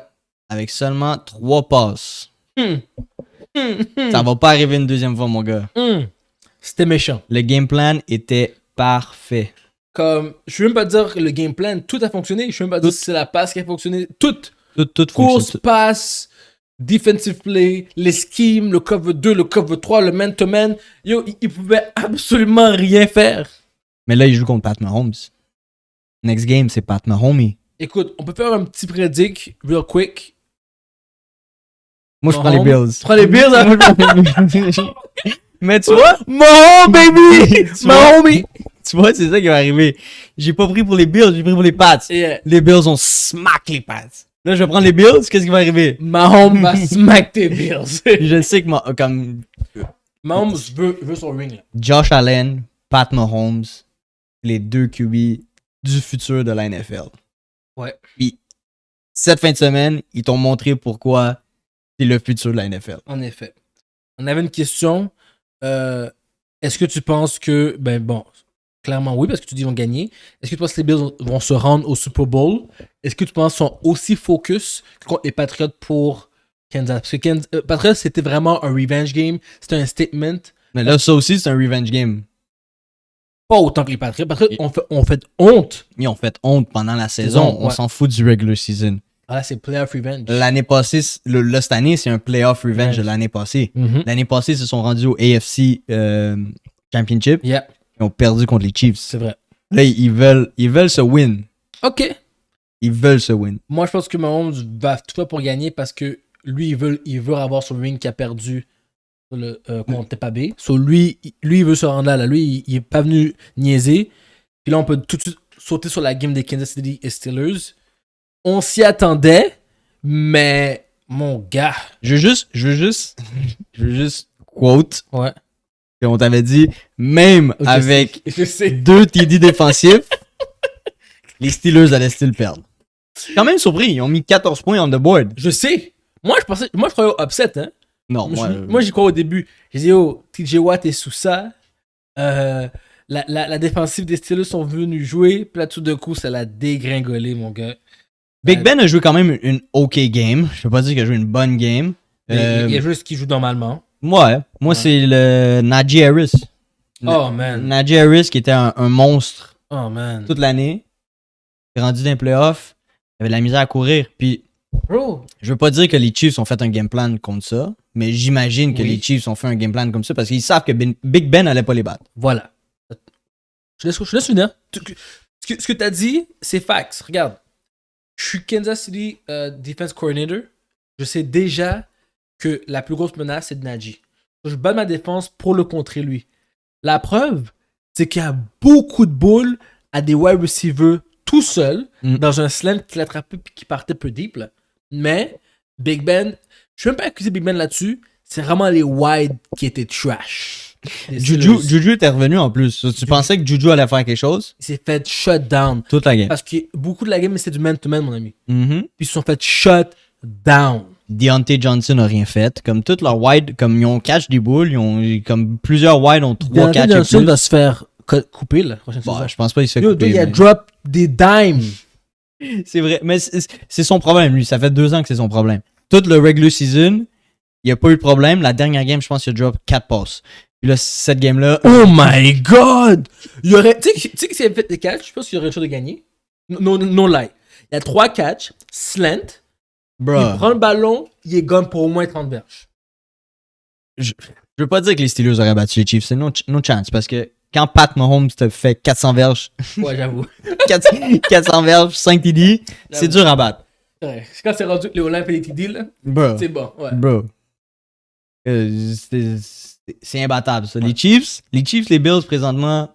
Avec seulement 3 passes. Ça va pas arriver une deuxième fois, mon gars. C'était méchant. Le game plan était parfait. Je veux même pas dire que le game plan, tout a fonctionné. Je veux même pas dire que c'est la passe qui a fonctionné. Tout course, passe, defensive play, les schemes, le cover 2, le cover 3, le man-to-man. Yo, ils pouvaient absolument rien faire. Mais là, il joue contre Pat Mahomes. Next game, c'est Pat Mahomes. Écoute, on peut faire un petit prédic, real quick. Moi, je prends les Bills. Tu prends les Bills, hein? Mais tu vois, Mahomes, baby! Mahomes! Tu vois, c'est ça qui va arriver. J'ai pas pris pour les Bills, j'ai pris pour les Pats. Yeah. Les Bills ont smack les Pats. Là, je vais prendre les Bills, qu'est-ce qui va arriver? Mahomes va smack tes Bills. Je sais que comme Mahomes veut son ring, là. Josh Allen, Pat Mahomes, les deux QB du futur de la NFL. Ouais. Puis, cette fin de semaine, ils t'ont montré pourquoi c'est le futur de la NFL. En effet. On avait une question. Est-ce que tu penses que... Ben bon, clairement oui, parce que tu dis qu'ils vont gagner. Est-ce que tu penses que les Bills vont se rendre au Super Bowl? Est-ce que tu penses qu'ils sont aussi focus contre les Patriots pour Kansas? Parce que Patriots, c'était vraiment un revenge game. C'était un statement. Mais là, ça aussi, c'est un revenge game. Pas autant que les Patriots. Patriots ont fait honte. Ils ont fait honte pendant la saison. On s'en fout du regular season. Ah là, c'est playoff revenge. L'année passée, cette année, c'est un playoff revenge de l'année passée. Mm-hmm. L'année passée, ils se sont rendus au AFC Championship. Yeah. Ils ont perdu contre les Chiefs. C'est vrai. Là, ils veulent se win. OK. Ils veulent se win. Moi, je pense que Mahomes va tout faire pour gagner parce que lui, il veut avoir son ring qui a perdu contre Tampa Bay. So, lui, il veut se rendre là. Lui, il est pas venu niaiser. Puis là, on peut tout de suite sauter sur la game des Kansas City et Steelers. On s'y attendait, mais mon gars. Je veux juste quote. Ouais. On t'avait dit, même avec je sais. 2 TD défensifs, les Steelers allaient still perdre. Quand même surpris, ils ont mis 14 points on the board. Je sais. Moi, je croyais au upset, hein. Non, moi, j'y crois au début. J'ai dit, oh, TJ Watt est sous ça. La défensive des Steelers sont venus jouer. Puis là, tout d'un coup, ça l'a dégringolé, mon gars. Big Ben a joué quand même une OK game. Je peux pas dire qu'il a joué une bonne game. Il y a juste qui joue normalement. Moi, c'est le Najee Harris. Oh, man. Najee Harris qui était un monstre toute l'année. Il est rendu dans les playoffs. Il avait de la misère à courir. Puis, bro, je veux pas dire que les Chiefs ont fait un game plan contre ça, mais j'imagine que les Chiefs ont fait un game plan comme ça parce qu'ils savent que Big Ben allait pas les battre. Voilà. Je laisse finir. Ce que tu as dit, c'est facts. Regarde. Je suis Kansas City Defense Coordinator. Je sais déjà que la plus grosse menace, c'est de Najee. Je bats ma défense pour le contrer, lui. La preuve, c'est qu'il y a beaucoup de boules à des wide receivers tout seul, dans un slant qui l'attrapait et qui partait peu deep. Là. Mais Big Ben, je ne vais même pas accuser Big Ben là-dessus. C'est vraiment les wide qui étaient trash. Juju était revenu en plus. Tu pensais que Juju allait faire quelque chose? Il s'est fait shut down. Toute la game. Parce que beaucoup de la game, c'était du man-to-man, mon ami. Mm-hmm. Puis ils se sont fait shut down. Deontay Johnson n'a rien fait. Comme toutes leurs wide, comme ils ont catch des boules, ils ont, comme plusieurs wide ont 3 catch. Deontay Johnson va se faire couper la prochaine saison. Je pense pas qu'il se fait couper. Il a drop des dimes. C'est vrai. Mais c'est son problème, lui. Ça fait 2 ans que c'est son problème. Toute le regular season, il n'y a pas eu de problème. La dernière game, je pense qu'il a drop 4 passes. Puis là, cette game-là... Oh my God! Il y aurait... Tu sais que s'il avait fait des catchs, je pense qu'il y aurait une chance de gagner. No lie. Il y a 3 catchs, slant. Bruh. Il prend le ballon, il est gone pour au moins 30 verges. Je veux pas dire que les Steelers auraient battu les Chiefs. C'est no chance. Parce que quand Pat Mahomes te fait 400 verges... Ouais, j'avoue. 400 verges, 5 TD, c'est dur à battre. Ouais. Quand c'est rendu que les Olympiques et les TD, là, c'est bon. Ouais. Bro. C'est imbattable, ça. Ouais. Les Chiefs, les Bills, présentement,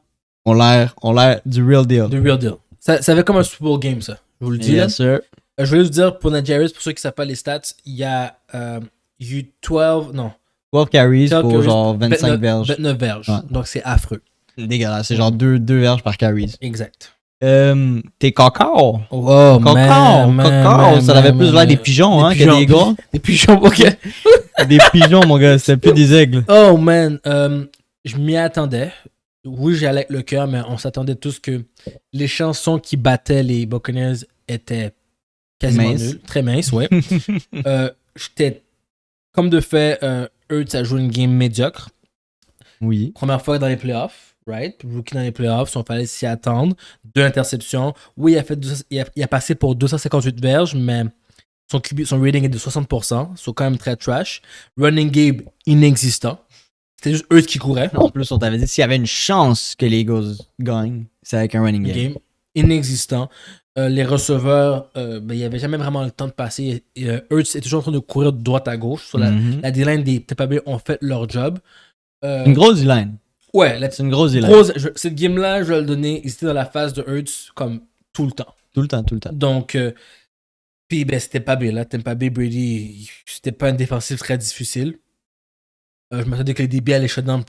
ont l'air du real deal. Du real deal. Ça fait comme un Super Bowl game, ça. Je vous le dis. Yes, sir. Je voulais juste dire, pour Najee Harris, pour ceux qui ne savent pas les stats, il y a eu 12 carries pour genre 25 verges. 29 verges. Ouais. Donc, c'est affreux. Dégueulasse. C'est genre 2 verges par carries. Exact. T'es cacao. Oh, cacao. Ça avait plus l'air des pigeons, hein, que des gars. Des pigeons, ok. Des pigeons, mon gars. C'était plus des aigles. Oh, man. Je m'y attendais. Oui, j'allais avec le cœur, mais on s'attendait tous que les chansons qui battaient les Buccaneers étaient quasiment nulles. Très minces, ouais. J'étais, comme de fait, Hurts a joué une game médiocre. Oui. Première fois dans les playoffs. Right? Rookie dans les playoffs, il fallait s'y attendre. 2 interceptions. Oui, il a passé pour 258 verges, mais son rating est de 60%. C'est quand même très trash. Running game inexistant. c'était juste eux qui couraient. En plus, on t'avait dit s'il y avait une chance que les Eagles gagnent, c'est avec un running game. Inexistant. Les receveurs, il n'y avait jamais vraiment le temps de passer. Hurts est toujours en train de courir de droite à gauche. Sur la D-line des Tampa Bay ont fait leur job. Une grosse D-line. Ouais, c'est une grosse D-line. Cette game-là, je vais le donner, ils étaient dans la phase de Hurts comme tout le temps. Tout le temps. Donc, puis c'était pas bien là. Tampa Bay, Brady, c'était pas une défensive très difficile. Je m'attendais que les DB allaient shut down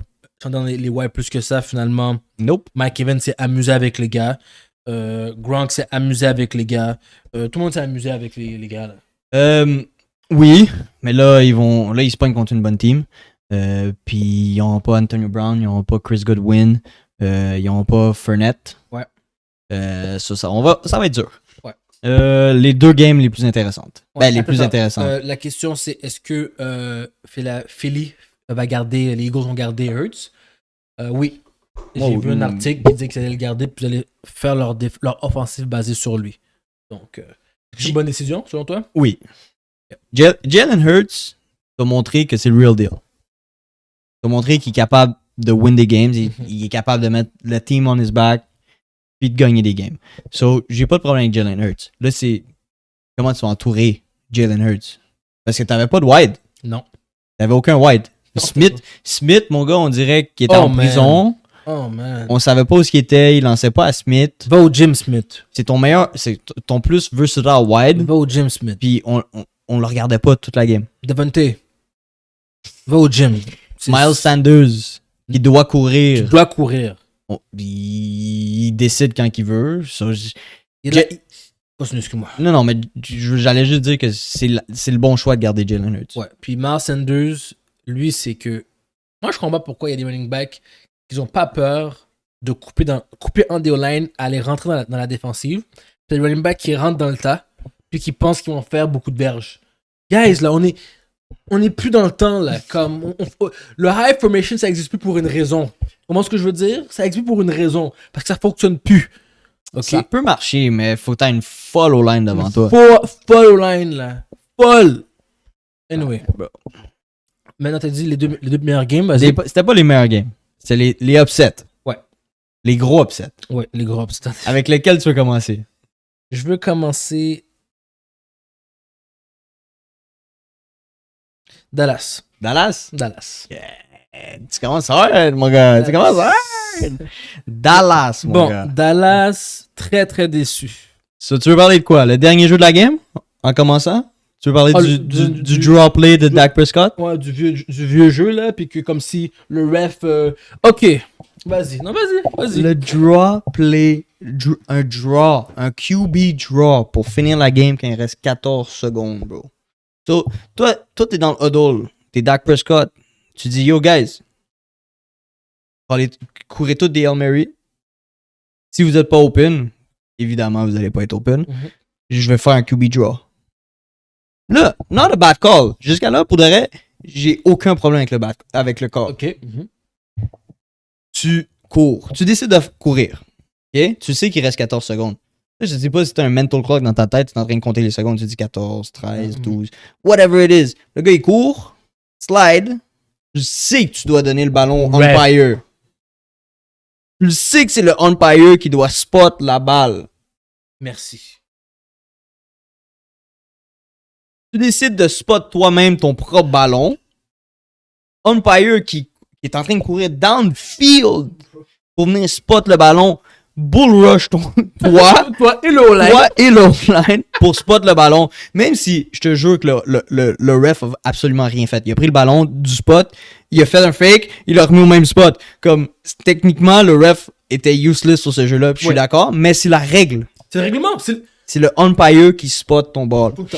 les wide plus que ça. Finalement, nope. Mike Evans s'est amusé avec les gars. Gronk s'est amusé avec les gars. Tout le monde s'est amusé avec les gars. Là. Oui, mais là, ils se pognent contre une bonne team. Puis ils n'ont pas Antonio Brown, ils n'ont pas Chris Godwin, ils n'ont pas Fournette. Ouais. Ça va être dur. Ouais. Les deux games les plus intéressantes. Ouais, les plus intéressantes. La question, c'est est-ce que Philly va garder, les Eagles vont garder Hurts? Oui. J'ai vu un article qui disait qu'ils allaient le garder puis ils allaient faire leur offensive basée sur lui. Donc, c'est une bonne décision, selon toi? Oui. Jalen Hurts a montré que c'est le real deal. Il a montré qu'il est capable de win des games. Il est capable de mettre le team on his back puis de gagner des games. So, j'ai pas de problème avec Jalen Hurts. Là, c'est comment tu vas entourer Jalen Hurts. Parce que t'avais pas de wide. Non. T'avais aucun wide. Smith, mon gars, on dirait qu'il était en prison. Oh man. On savait pas où il était. Il lançait pas à Smith. Va au Jim Smith. C'est ton plus versatile wide. Va au Jim Smith. Puis on le regardait pas toute la game. Devante. Va au gym. Miles Sanders, qui doit courir. Tu dois courir. Il décide quand il veut. Excuse-moi. Non, mais j'allais juste dire que c'est le bon choix de garder Jalen Hurts. Ouais. Puis Miles Sanders, lui, c'est que. Moi, je comprends pas pourquoi il y a des running backs qui ont pas peur de couper en des line, aller rentrer dans la défensive. Puis les running backs qui rentrent dans le tas, puis qui pensent qu'ils vont faire beaucoup de verges. Guys, là, on est plus dans le temps, là. Comme le high formation, ça existe plus pour une raison. Comment est-ce que je veux dire? Ça existe plus pour une raison. Parce que ça fonctionne plus. Okay? Ça peut marcher, mais faut que tu aies une folle O-line devant toi. Folle O-line, là. Folle! Anyway. Maintenant, t'as dit les deux meilleurs games. C'était pas les meilleurs games. C'était les upsets. Ouais. Les gros upsets. Ouais, les gros upsets. Avec lesquels tu veux commencer? Je veux commencer... Dallas. Yeah. Tu commences hard, mon gars. Tu commences hard. Dallas, mon gars. Dallas, très, très déçu. So, tu veux parler de quoi? Le dernier jeu de la game? En commençant? Tu veux parler du draw play de Dak Prescott? Ouais, du vieux jeu, là. Puis que comme si le ref... Ok. Vas-y. Non, vas-y. Le draw play... Un QB draw pour finir la game quand il reste 14 secondes, bro. So, toi, t'es dans le huddle. T'es Dak Prescott. Tu dis, yo, guys, courez tous des Hail Mary. Si vous n'êtes pas open, évidemment, vous n'allez pas être open. Mm-hmm. Je vais faire un QB draw. Là, not a bad call. Jusqu'à là, pour de vrai, j'ai aucun problème avec le call. OK. Mm-hmm. Tu cours. Tu décides de courir. OK? Tu sais qu'il reste 14 secondes. Je ne sais pas si tu as un mental clock dans ta tête, tu es en train de compter les secondes, tu dis 14, 13, 12, whatever it is. Le gars, il court, slide. Je sais que tu dois donner le ballon au umpire. Je sais que c'est le umpire qui doit spot la balle. Merci. Tu décides de spot toi-même ton propre ballon. Umpire qui est en train de courir downfield pour venir spot le ballon. Bull rush toi et l'o-line pour spot le ballon. Même si je te jure que le ref a absolument rien fait. Il a pris le ballon du spot, il a fait un fake, il l'a remis au même spot. Comme techniquement, le ref était useless sur ce jeu-là. Je suis d'accord, mais c'est la règle. C'est le règlement. C'est le umpire qui spot ton ball. Tout le temps.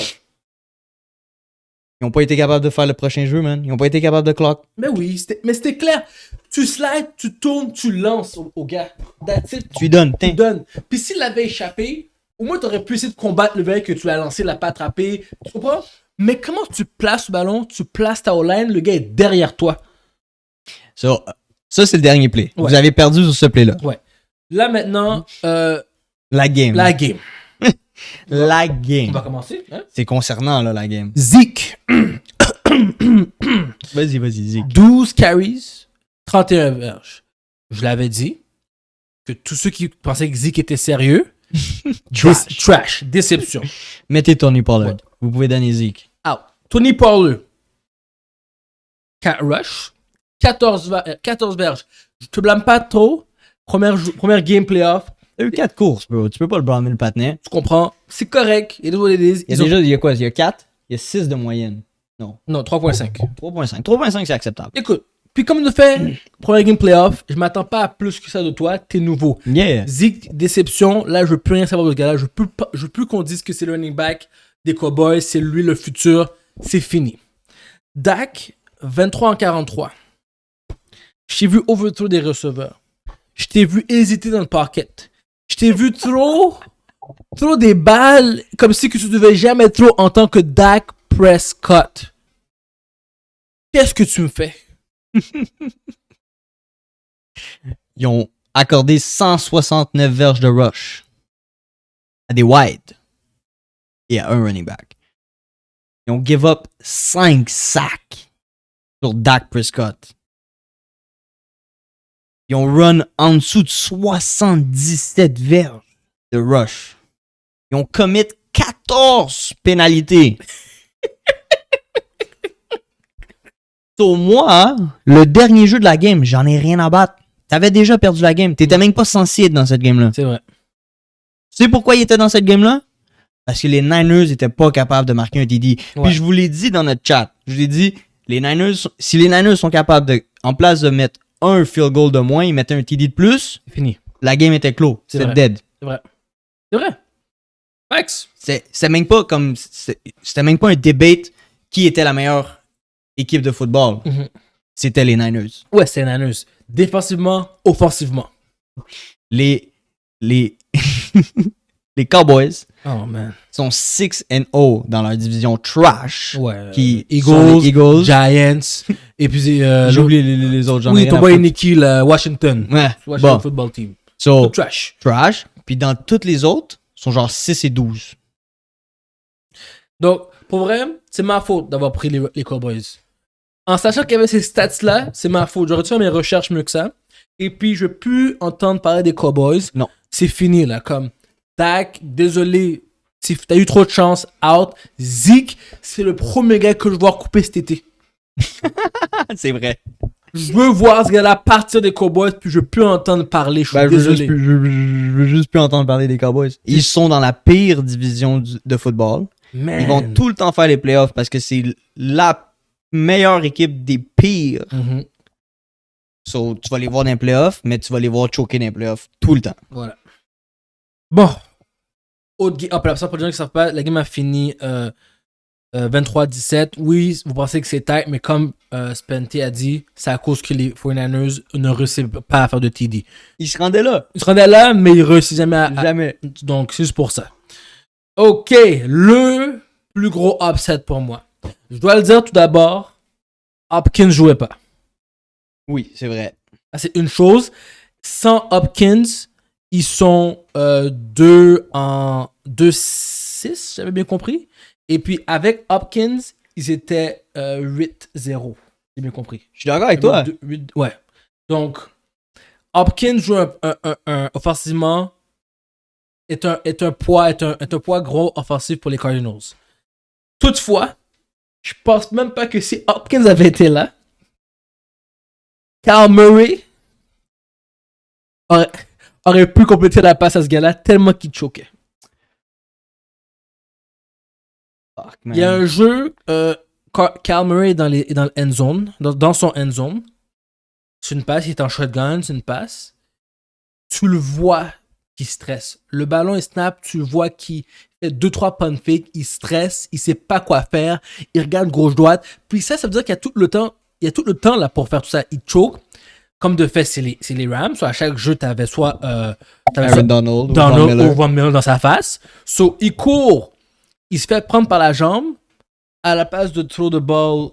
Ils n'ont pas été capables de faire le prochain jeu, man. Ils n'ont pas été capables de clock. Mais oui, c'était clair. Tu slides, tu tournes, tu lances au gars. That's it. Tu lui donnes. Tu donnes. Puis s'il avait échappé, au moins t'aurais pu essayer de combattre le mec que tu l'as lancé, l'a pas attrapé. Tu comprends? Mais comment tu places le ballon, tu places ta O-line, le gars est derrière toi. Ça, c'est le dernier play. Ouais. Vous avez perdu sur ce play-là. Ouais. Là maintenant, la game. La game. La game. On va commencer. Hein? C'est concernant, là, la game. Zeke. Vas-y, Zeke. 12 carries, 31 verges. Je l'avais dit que tous ceux qui pensaient que Zeke était sérieux, trash, déception. Mettez Tony Pollard. Ouais. Vous pouvez donner Zeke. Out. Tony Pollard. 4 rush. 14 verges. Je te blâme pas trop. Première game playoff. Il y a eu 4 courses, bro. Tu peux pas le blâmer le patinet. Tu comprends? C'est correct. Il y a quoi? Il y a 4? Il y a 6 de moyenne. Non, 3.5. 3.5. 3.5, c'est acceptable. Écoute, puis comme nous fait première game playoff, je m'attends pas à plus que ça de toi. T'es nouveau. Yeah. Zeke, déception. Là, je veux plus rien savoir de ce gars-là. Je veux plus qu'on dise que c'est le running back des Cowboys. C'est lui le futur. C'est fini. Dak, 23 en 43. Je t'ai vu overthrow des receveurs. Je t'ai vu hésiter dans le pocket. Je t'ai vu trop des balles comme si que tu devais jamais trop en tant que Dak Prescott. Qu'est-ce que tu me fais? Ils ont accordé 169 verges de rush à des wide et à un running back. Ils ont give up 5 sacks sur Dak Prescott. Ils ont run en dessous de 77 verges de rush. Ils ont commit 14 pénalités. Sur moi, le dernier jeu de la game, j'en ai rien à battre. T'avais déjà perdu la game. T'étais même pas censé être dans cette game-là. C'est vrai. Tu sais pourquoi il était dans cette game-là? Parce que les Niners étaient pas capables de marquer un TD. Ouais. Puis je vous l'ai dit dans notre chat. Je vous l'ai dit, si les Niners sont capables de, en place de mettre un field goal de moins, ils mettaient un TD de plus. C'est fini. La game était close. C'était dead. C'est vrai. C'est vrai. Max. C'était même pas comme. C'était même pas un debate qui était la meilleure équipe de football. Mm-hmm. C'était les Niners. Ouais, c'est les Niners. Défensivement, offensivement. Les Cowboys sont 6-0 dans leur division trash. Ouais. Qui Eagles, Giants, et puis j'oublie les autres. Oui, ton boy Nicky, Washington. Ouais. Washington Football Team. So, trash. Trash. Puis dans toutes les autres, sont genre 6-12. Donc, pour vrai, c'est ma faute d'avoir pris les Cowboys. En sachant qu'il y avait ces stats-là, c'est ma faute. J'aurais dû faire mes recherches mieux que ça. Et puis, je veux plus entendre parler des Cowboys. Non. C'est fini, là. Comme, Dak, désolé, si t'as eu trop de chance, out. Zeke, c'est le premier gars que je vois couper cet été. C'est vrai. Je veux voir ce gars-là partir des Cowboys, puis je veux plus entendre parler. Je suis désolé. Je veux juste plus entendre parler des Cowboys. Ils sont dans la pire division de football. Man. Ils vont tout le temps faire les playoffs parce que c'est la meilleure équipe des pires. Mm-hmm. So, tu vas les voir dans les playoffs, mais tu vas les voir choquer dans les playoffs tout le temps. Voilà. Bon. Pour les gens qui ne savent pas, la game a fini 23-17. Oui, vous pensez que c'est tight, mais comme Spente a dit, c'est à cause que les 49ers ne réussissent pas à faire de TD. Ils se rendaient là. Mais ils ne réussissent jamais Jamais. Donc, c'est juste pour ça. OK. Le plus gros upset pour moi. Je dois le dire tout d'abord, Hopkins ne jouait pas. Oui, c'est vrai. C'est une chose. Sans Hopkins, ils sont 2-6, j'avais bien compris. Et puis avec Hopkins, ils étaient 8-0. J'ai bien compris. Je suis d'accord avec toi. Ouais. Donc, Hopkins joue offensivement, est un poids gros offensif pour les Cardinals. Toutefois, je pense même pas que si Hopkins avait été là, Kyle Murray aurait pu compléter la passe à ce gars-là tellement qu'il choquait. Il y a un jeu, Kyle Murray est dans le end zone, dans son end zone. C'est une passe, il est en shotgun, c'est une passe. Tu le vois qu'il stresse. Le ballon est snap, tu le vois qu'il fait 2-3 pump fakes, il stresse, il sait pas quoi faire, il regarde gauche-droite. Puis ça veut dire qu'il y a tout le temps, là pour faire tout ça. Il choke. Comme de fait, c'est les Rams. Soit à chaque jeu, t'avais soit Aaron Donald ou Von Miller dans sa face. So, il court. Il se fait prendre par la jambe à la place de throw the ball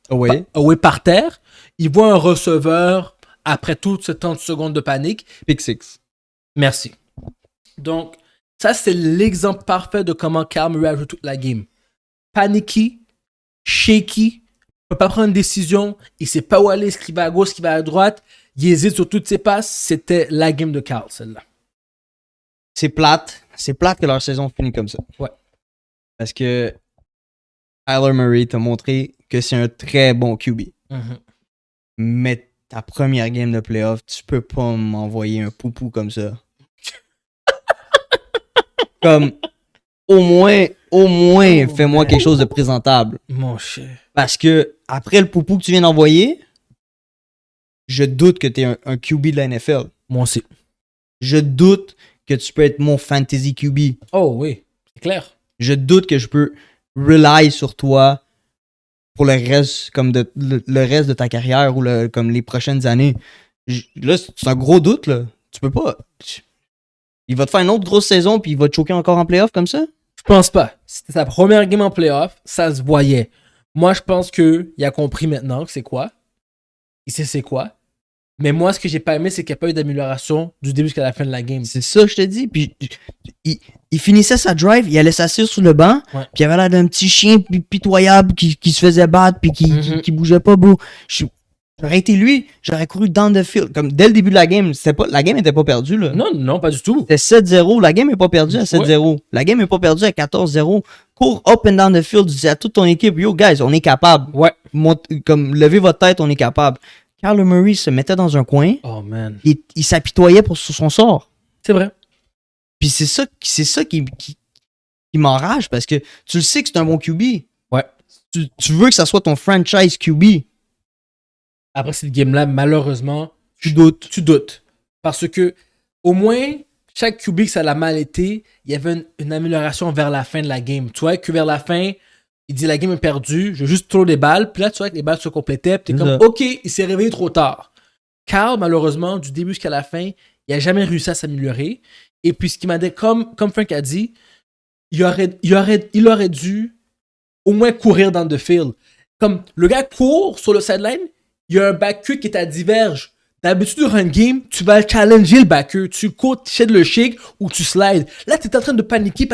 away par terre. Il voit un receveur après tout ce temps de secondes de panique. Pick six. Merci. Donc, ça, c'est l'exemple parfait de comment Kyle Murray a joué toute la game. Panicky, shaky, peut pas prendre une décision, il sait pas où aller, ce qui va à gauche, ce qui va à droite, il hésite sur toutes ses passes. C'était la game de Carl, celle-là. C'est plate que leur saison finit comme ça. Ouais. Parce que Kyler Murray t'a montré que c'est un très bon QB. Mais ta première game de playoff, tu peux pas m'envoyer un poupou comme ça. Comme, au moins, fais-moi quelque chose de présentable. Mon cher. Parce que, après le poupou que tu viens d'envoyer, je doute que t'es un QB de la NFL. Moi aussi. Je doute que tu peux être mon fantasy QB. Oh oui, c'est clair. Je doute que je peux rely sur toi pour le reste, comme le reste de ta carrière ou comme les prochaines années. Là, c'est un gros doute, là. Tu peux pas. Il va te faire une autre grosse saison puis il va te choquer encore en playoff comme ça? Je pense pas. C'était sa première game en playoff, ça se voyait. Moi, je pense qu'il a compris maintenant que c'est quoi. Il sait c'est quoi. Mais moi, ce que j'ai pas aimé, c'est qu'il n'y a pas eu d'amélioration du début jusqu'à la fin de la game. C'est ça, je te dis. Puis il finissait sa drive, il allait s'asseoir sur le banc, Ouais. puis il avait l'air d'un petit chien pitoyable qui se faisait battre puis qui bougeait pas beau. J'aurais été lui, j'aurais couru down the field. Comme dès le début de la game, la game était pas perdue. Là. Non, pas du tout. C'était 7-0. La game est pas perdue à 7-0. Ouais. La game est pas perdue à 14-0. Cours up and down the field, dis à toute ton équipe, yo guys, on est capable. Ouais. Comme levez votre tête, on est capable. Kyler Murray se mettait dans un coin. Oh man. Il s'apitoyait sur son sort. C'est vrai. Puis c'est ça qui m'enrage parce que tu le sais que c'est un bon QB. Ouais. Tu veux que ça soit ton franchise QB. Après cette game-là, malheureusement, tu doutes. Parce que, au moins, chaque QB que ça l'a mal été, il y avait une amélioration vers la fin de la game. Tu vois que vers la fin, il dit la game est perdue, je veux juste trop des balles. Puis là, tu vois que les balles se complétaient. Puis t'es comme, OK, il s'est réveillé trop tard. Carl, malheureusement, du début jusqu'à la fin, il n'a jamais réussi à s'améliorer. Et puis, ce qui m'a dit, comme Frank a dit, il aurait dû au moins courir dans le field. Comme le gars court sur le sideline, il y a un backer qui est à diverge. D'habitude, durant une game, tu vas challenger le backer. Tu cours, tu shades le shake ou tu slides. Là, tu es en train de paniquer.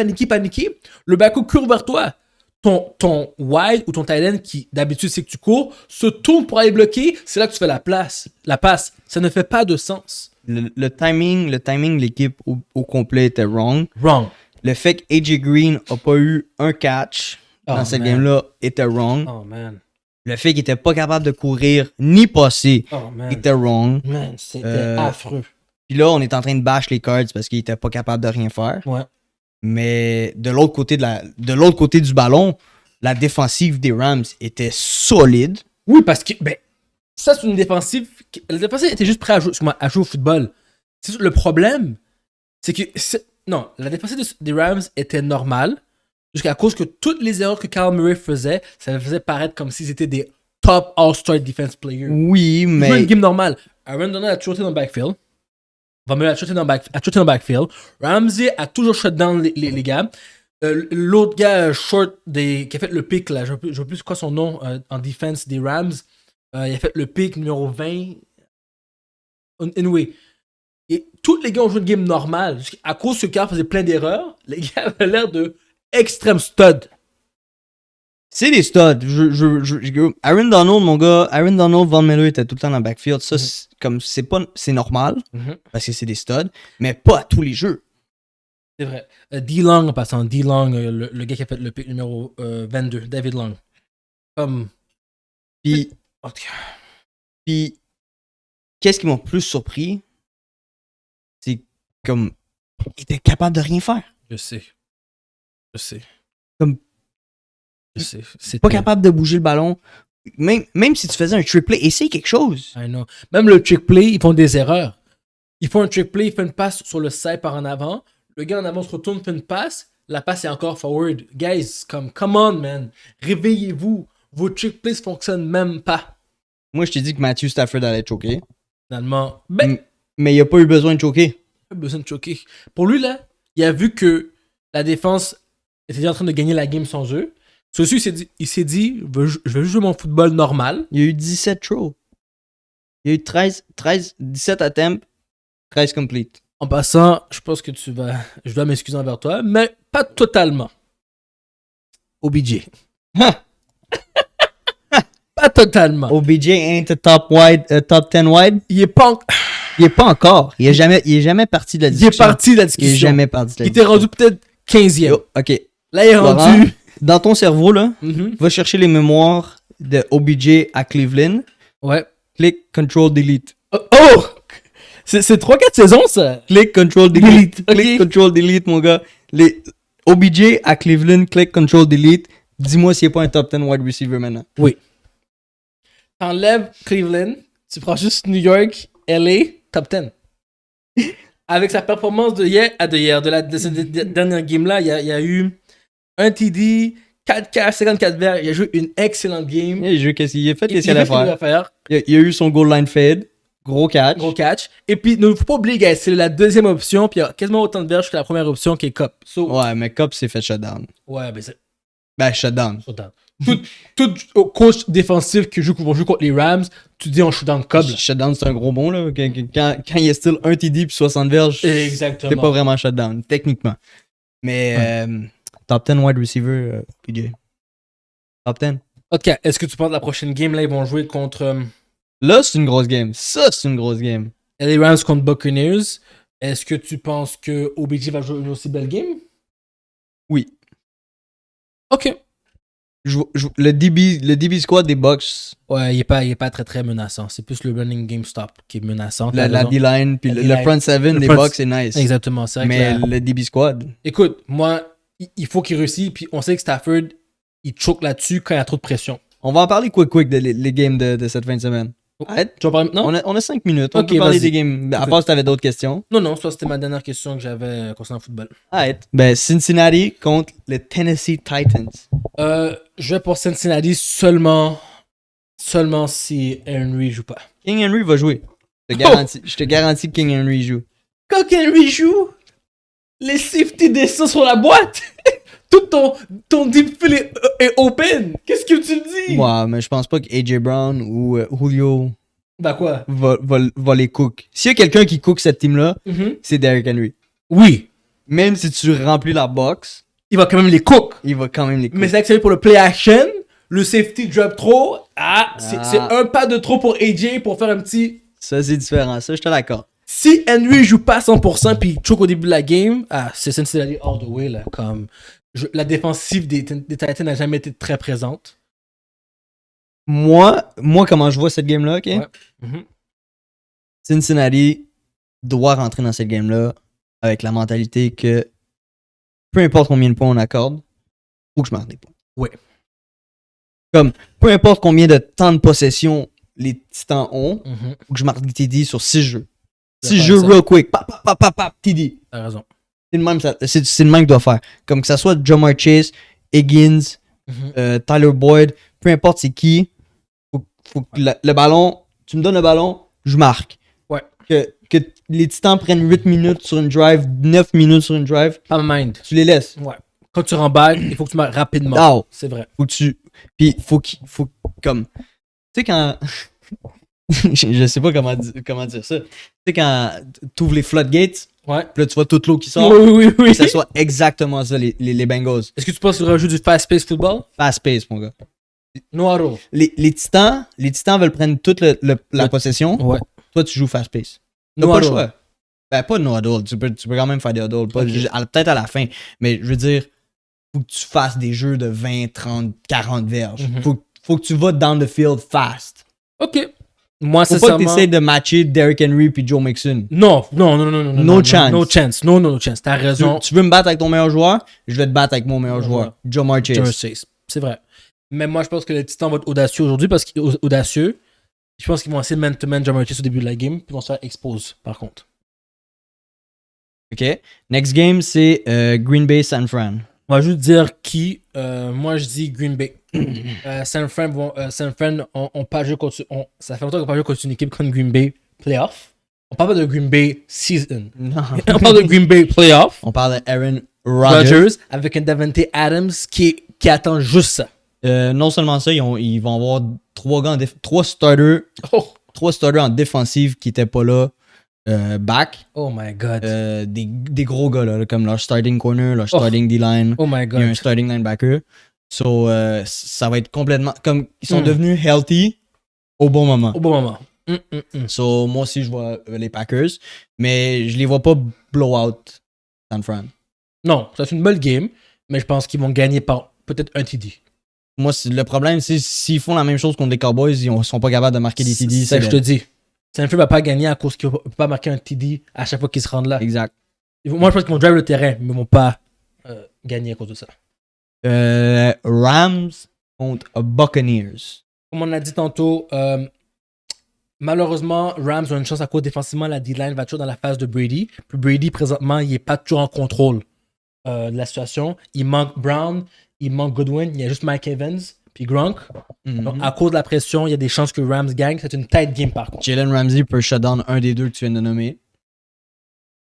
Le backer court vers toi. Ton wide ou ton tight end qui, d'habitude, c'est que tu cours, se tourne pour aller bloquer. C'est là que tu fais la passe. Ça ne fait pas de sens. Le timing de l'équipe au complet était wrong. Le fait que AJ Green n'a pas eu un catch dans cette game-là était wrong. Oh, man. Le fait qu'il était pas capable de courir ni passer était wrong. Man, c'était affreux. Puis là, on est en train de bash les Cards parce qu'il était pas capable de rien faire. Ouais. Mais de l'autre côté du ballon, la défensive des Rams était solide. Oui, parce que ça, c'est une défensive. La défensive était juste prête à jouer au football. Le problème, c'est que la défensive des Rams était normale. Jusqu'à cause que toutes les erreurs que Kyler Murray faisait, ça me faisait paraître comme s'ils étaient des top all-star defense players. Oui, mais... Ils jouaient une game normale. Aaron Donald a toujours été dans le backfield. Van Miller a toujours été dans le backfield. Ramsey a toujours shut down les gars. L'autre gars short qui a fait le pick, là, je ne sais plus quoi son nom en defense des Rams. Il a fait le pick numéro 20. Anyway. Et tous les gars ont joué une game normale. À cause que Kyler faisait plein d'erreurs, les gars avaient l'air de extrême stud. C'est des studs. Aaron Donald, mon gars, Von Miller était tout le temps dans le backfield. Ça, c'est normal, parce que c'est des studs, mais pas à tous les jeux. C'est vrai. D-Long en passant. D-Long, le gars qui a fait le pick numéro 22, David Long. Puis, qu'est-ce qui m'a plus surpris? C'est comme, il était capable de rien faire. Je sais. C'est pas capable de bouger le ballon. Même si tu faisais un trick play, essaye quelque chose. I know. Même le trick play, ils font des erreurs. Ils font un trick play, ils font une passe sur le side par en avant. Le gars en avant se retourne, fait une passe. La passe est encore forward. Guys, come on, man. Réveillez-vous. Vos trick plays fonctionnent même pas. Moi, je t'ai dit que Matthew Stafford allait choquer. Finalement. Mais il a pas eu besoin de choquer. Pas besoin de choquer. Pour lui, là, il a vu que la défense était en train de gagner la game sans eux. Ceci, il s'est dit, je vais juste jouer mon football normal. Il y a eu 17 throws. Il y a eu 17 attempts, 13 complete. En passant, je pense que je dois m'excuser envers toi, mais pas totalement. OBJ. Pas totalement. OBJ ain't a top 10 wide. Il est pas encore. Il est jamais parti de la discussion. Il est parti de la discussion. Il est jamais parti de la discussion. Il était rendu peut-être 15e. OK. Là, il est rendu... Dans ton cerveau, là, va chercher les mémoires de OBJ à Cleveland. Ouais. Click, Control, Delete. Oh! C'est 3-4 saisons, ça. Click, Control, Delete. Okay. Click, Control, Delete, mon gars. Les OBJ à Cleveland, click, Control, Delete. Dis-moi s'il n'est pas un top 10 wide receiver maintenant. Oui. T'enlèves Cleveland, tu prends juste New York, LA, top 10. Avec sa performance de cette dernière game-là, il y a eu un TD, 4 catches, 54 verts. Il a joué une excellente game. Il a joué qu'est-ce qu'il a fait, qu'est-ce qu'il a fait. Il a eu son goal line fade. Gros catch. Et puis, il ne faut pas oublier, guys, c'est la deuxième option. Puis il y a quasiment autant de verges que la première option qui est Cup. Ouais, mais Cup s'est fait shutdown. Ouais, mais c'est. Shutdown. Tout coach défensif qui joue contre les Rams, tu dis en shutdown Cup. Shutdown, c'est un gros bon, là. Quand il y a still un TD puis 60 verges, exactement. C'est pas vraiment shutdown, techniquement. Mais top 10 wide receiver, PJ. Top 10. Ok, est-ce que tu penses que la prochaine game, là, ils vont jouer contre. Là, c'est une grosse game. Ça, c'est une grosse game. Les Rams contre Buccaneers. Est-ce que tu penses que OBJ va jouer une aussi belle game? Oui. Ok. Le DB squad des Bucks. Ouais, il est pas très très menaçant. C'est plus le running game stop qui est menaçant. La D-line, puis le front 7 des Bucks est nice. Exactement, c'est vrai. Mais le DB squad. Écoute, moi, il faut qu'il réussisse. Puis on sait que Stafford, il choke là-dessus quand il y a trop de pression. On va en parler quick de les games de cette fin de semaine. Arrête, tu vas parler maintenant? On a 5 minutes. On peut parler des games. À part si t'avais d'autres questions. Non, ça c'était ma dernière question que j'avais concernant le football. Arrête. Cincinnati contre les Tennessee Titans. Je vais pour Cincinnati seulement si Henry joue pas. King Henry va jouer. Je te garantis que King Henry joue. Quand Henry joue, les safety descendent sur la boîte. Tout ton deep field est open. Qu'est-ce que tu me dis? Ouais, mais je pense pas que AJ Brown ou Julio bah quoi? va les cook. S'il y a quelqu'un qui cook cette team-là, c'est Derrick Henry. Oui. Même si tu remplis la box, il va quand même les cook. Mais c'est accéléré pour le play action. Le safety drop trop. C'est un pas de trop pour AJ pour faire un petit... Ça, c'est différent. Ça, je te l'accorde. Si Henry joue pas à 100% puis il choke au début de la game, c'est Cincinnati all the way, là. Comme... la défensive des Titans n'a jamais été très présente. Moi, comment je vois cette game-là, ok? Ouais. Cincinnati doit rentrer dans cette game-là avec la mentalité que peu importe combien de points on accorde, faut que je marque des points. Ouais. Comme, peu importe combien de temps de possession les Titans ont, faut que je marque des TD sur 6 jeux. 6 jeux real quick. TD. T'as raison. C'est le même qu'il doit faire. Comme que ça soit Jamar Chase, Higgins, Tyler Boyd, peu importe c'est qui, faut que le ballon, tu me donnes le ballon, je marque. Ouais. Que les Titans prennent 8 minutes sur une drive, 9 minutes sur une drive. Pas mind. Tu les laisses. Ouais. Quand tu remballes, il faut que tu marques rapidement. Oh. C'est vrai. Puis faut comme. Tu sais quand. je sais pas comment dire ça. Tu sais quand tu ouvres les floodgates. Ouais. Puis là, tu vois toute l'eau qui sort. Oui. Que ça soit exactement ça, les Bengals. Est-ce que tu penses qu'il rajoute du fast-paced football? Fast-paced, mon gars. Noiro. Les Titans veulent prendre toute la possession. Ouais. Toi, tu joues fast-paced. T'as pas le choix. Ben, pas no huddle. Tu peux quand même faire des huddles. Peut-être à la fin. Mais je veux dire, faut que tu fasses des jeux de 20, 30, 40 verges. Faut que tu vas down the field fast. OK. Moi, faut pas que tu essaies de matcher Derrick Henry puis Joe Mixon. Non. No chance. No chance. T'as raison. Tu veux me battre avec ton meilleur joueur? Je vais te battre avec mon meilleur joueur. Jamar Chase. C'est vrai. Mais moi, je pense que les Titans vont être audacieux aujourd'hui parce qu'ils sont audacieux. Je pense qu'ils vont essayer de man-to-man Jamar Chase au début de la game puis ils vont se faire expose, par contre. OK. Next game, c'est Green Bay San Fran. On va juste dire qui. Moi, je dis Green Bay. San Fran ont pas joué contre. Ça fait longtemps qu'on n'a pas joué contre une équipe comme Green Bay Playoff. On parle pas de Green Bay Season. Non. On parle de Green Bay Playoff. On parle d'Aaron Rodgers avec un Davante Adams qui attend juste ça. Non seulement ça, ils vont avoir trois starters en défensive qui n'étaient pas là back. Oh my God. Des gros gars, là, comme leur starting corner, leur starting D-line. Oh my God. Il y a un starting linebacker. So, ça va être complètement... Comme ils sont devenus healthy au bon moment. Au bon moment. So, moi aussi, je vois les Packers. Mais je les vois pas blow out San Fran. Non, ça c'est une bonne game. Mais je pense qu'ils vont gagner par peut-être un TD. Moi, le problème, c'est s'ils font la même chose contre les Cowboys, ils sont pas capables de marquer des TD. C'est ça que je te dis. San Fran va pas gagner à cause qu'il ne peut pas marquer un TD à chaque fois qu'ils se rendent là. Exact. Moi, je pense qu'ils vont drive le terrain, mais ils vont pas gagner à cause de ça. Rams contre Buccaneers. Comme on a dit tantôt, malheureusement, Rams ont une chance à cause défensivement. La D-line va toujours dans la phase de Brady. Puis Brady, présentement, il n'est pas toujours en contrôle de la situation. Il manque Brown, il manque Goodwin. Il y a juste Mike Evans, puis Gronk. Donc, à cause de la pression, il y a des chances que Rams gagnent. C'est une tight game, par contre. Jalen Ramsey peut shut down un des deux que tu viens de nommer.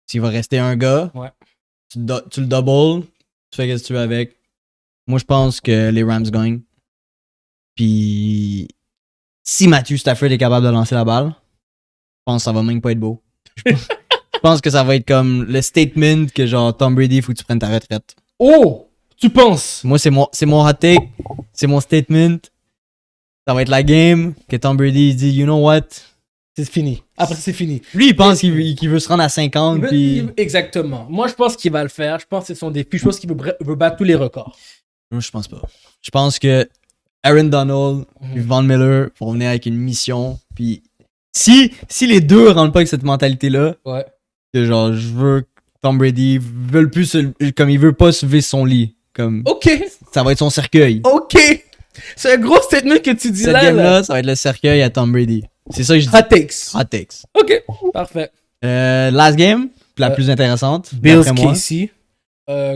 S'il va rester un gars, tu le double, tu fais ce que tu veux avec. Moi, je pense que les Rams gagnent. Puis, si Matthew Stafford est capable de lancer la balle, je pense que ça va même pas être beau. Je pense que ça va être comme le statement que genre Tom Brady, il faut que tu prennes ta retraite. Oh! Tu penses? Moi, c'est mon hot take. C'est mon statement. Ça va être la game que Tom Brady il dit, you know what? C'est fini. Après, c'est fini. Lui, il pense qu'il veut se rendre à 50. Exactement. Moi, je pense qu'il va le faire. Je pense que c'est son défi. Je pense qu'il veut battre tous les records. Moi, je pense pas. Je pense que Aaron Donald et Von Miller vont venir avec une mission. Puis si les deux rentrent pas avec cette mentalité-là, que genre, je veux que Tom Brady veut plus comme il veut pas se lever son lit. Comme, OK. Ça va être son cercueil. OK. C'est un gros statement que tu dis cette game-là, ça va être le cercueil à Tom Brady. C'est ça que je dis. Hot takes. Hot takes. OK. Parfait. Last game, la plus intéressante. Bills KC.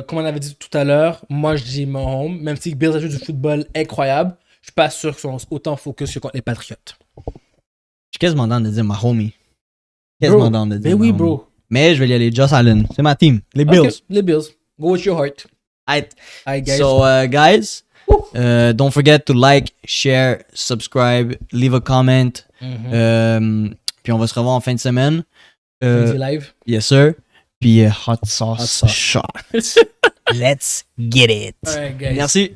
Comme on avait dit tout à l'heure, moi je dis Mahomes. Même si Bills a joué du football incroyable, je suis pas sûr qu'ils sont autant focus que contre les Patriots. Je suis quasiment dans de dire Mahomes. Quasiment dans de dire. Mais oui, bro. Mais je vais y aller. Josh Allen. C'est ma team. Les Bills. Okay. Les Bills. Go with your heart. Alright. Guys. So, guys, don't forget to like, share, subscribe, leave a comment. Puis on va se revoir en fin de semaine. Live. Yes, sir. Puis hot sauce shot. Let's get it. Alright, guys. Merci.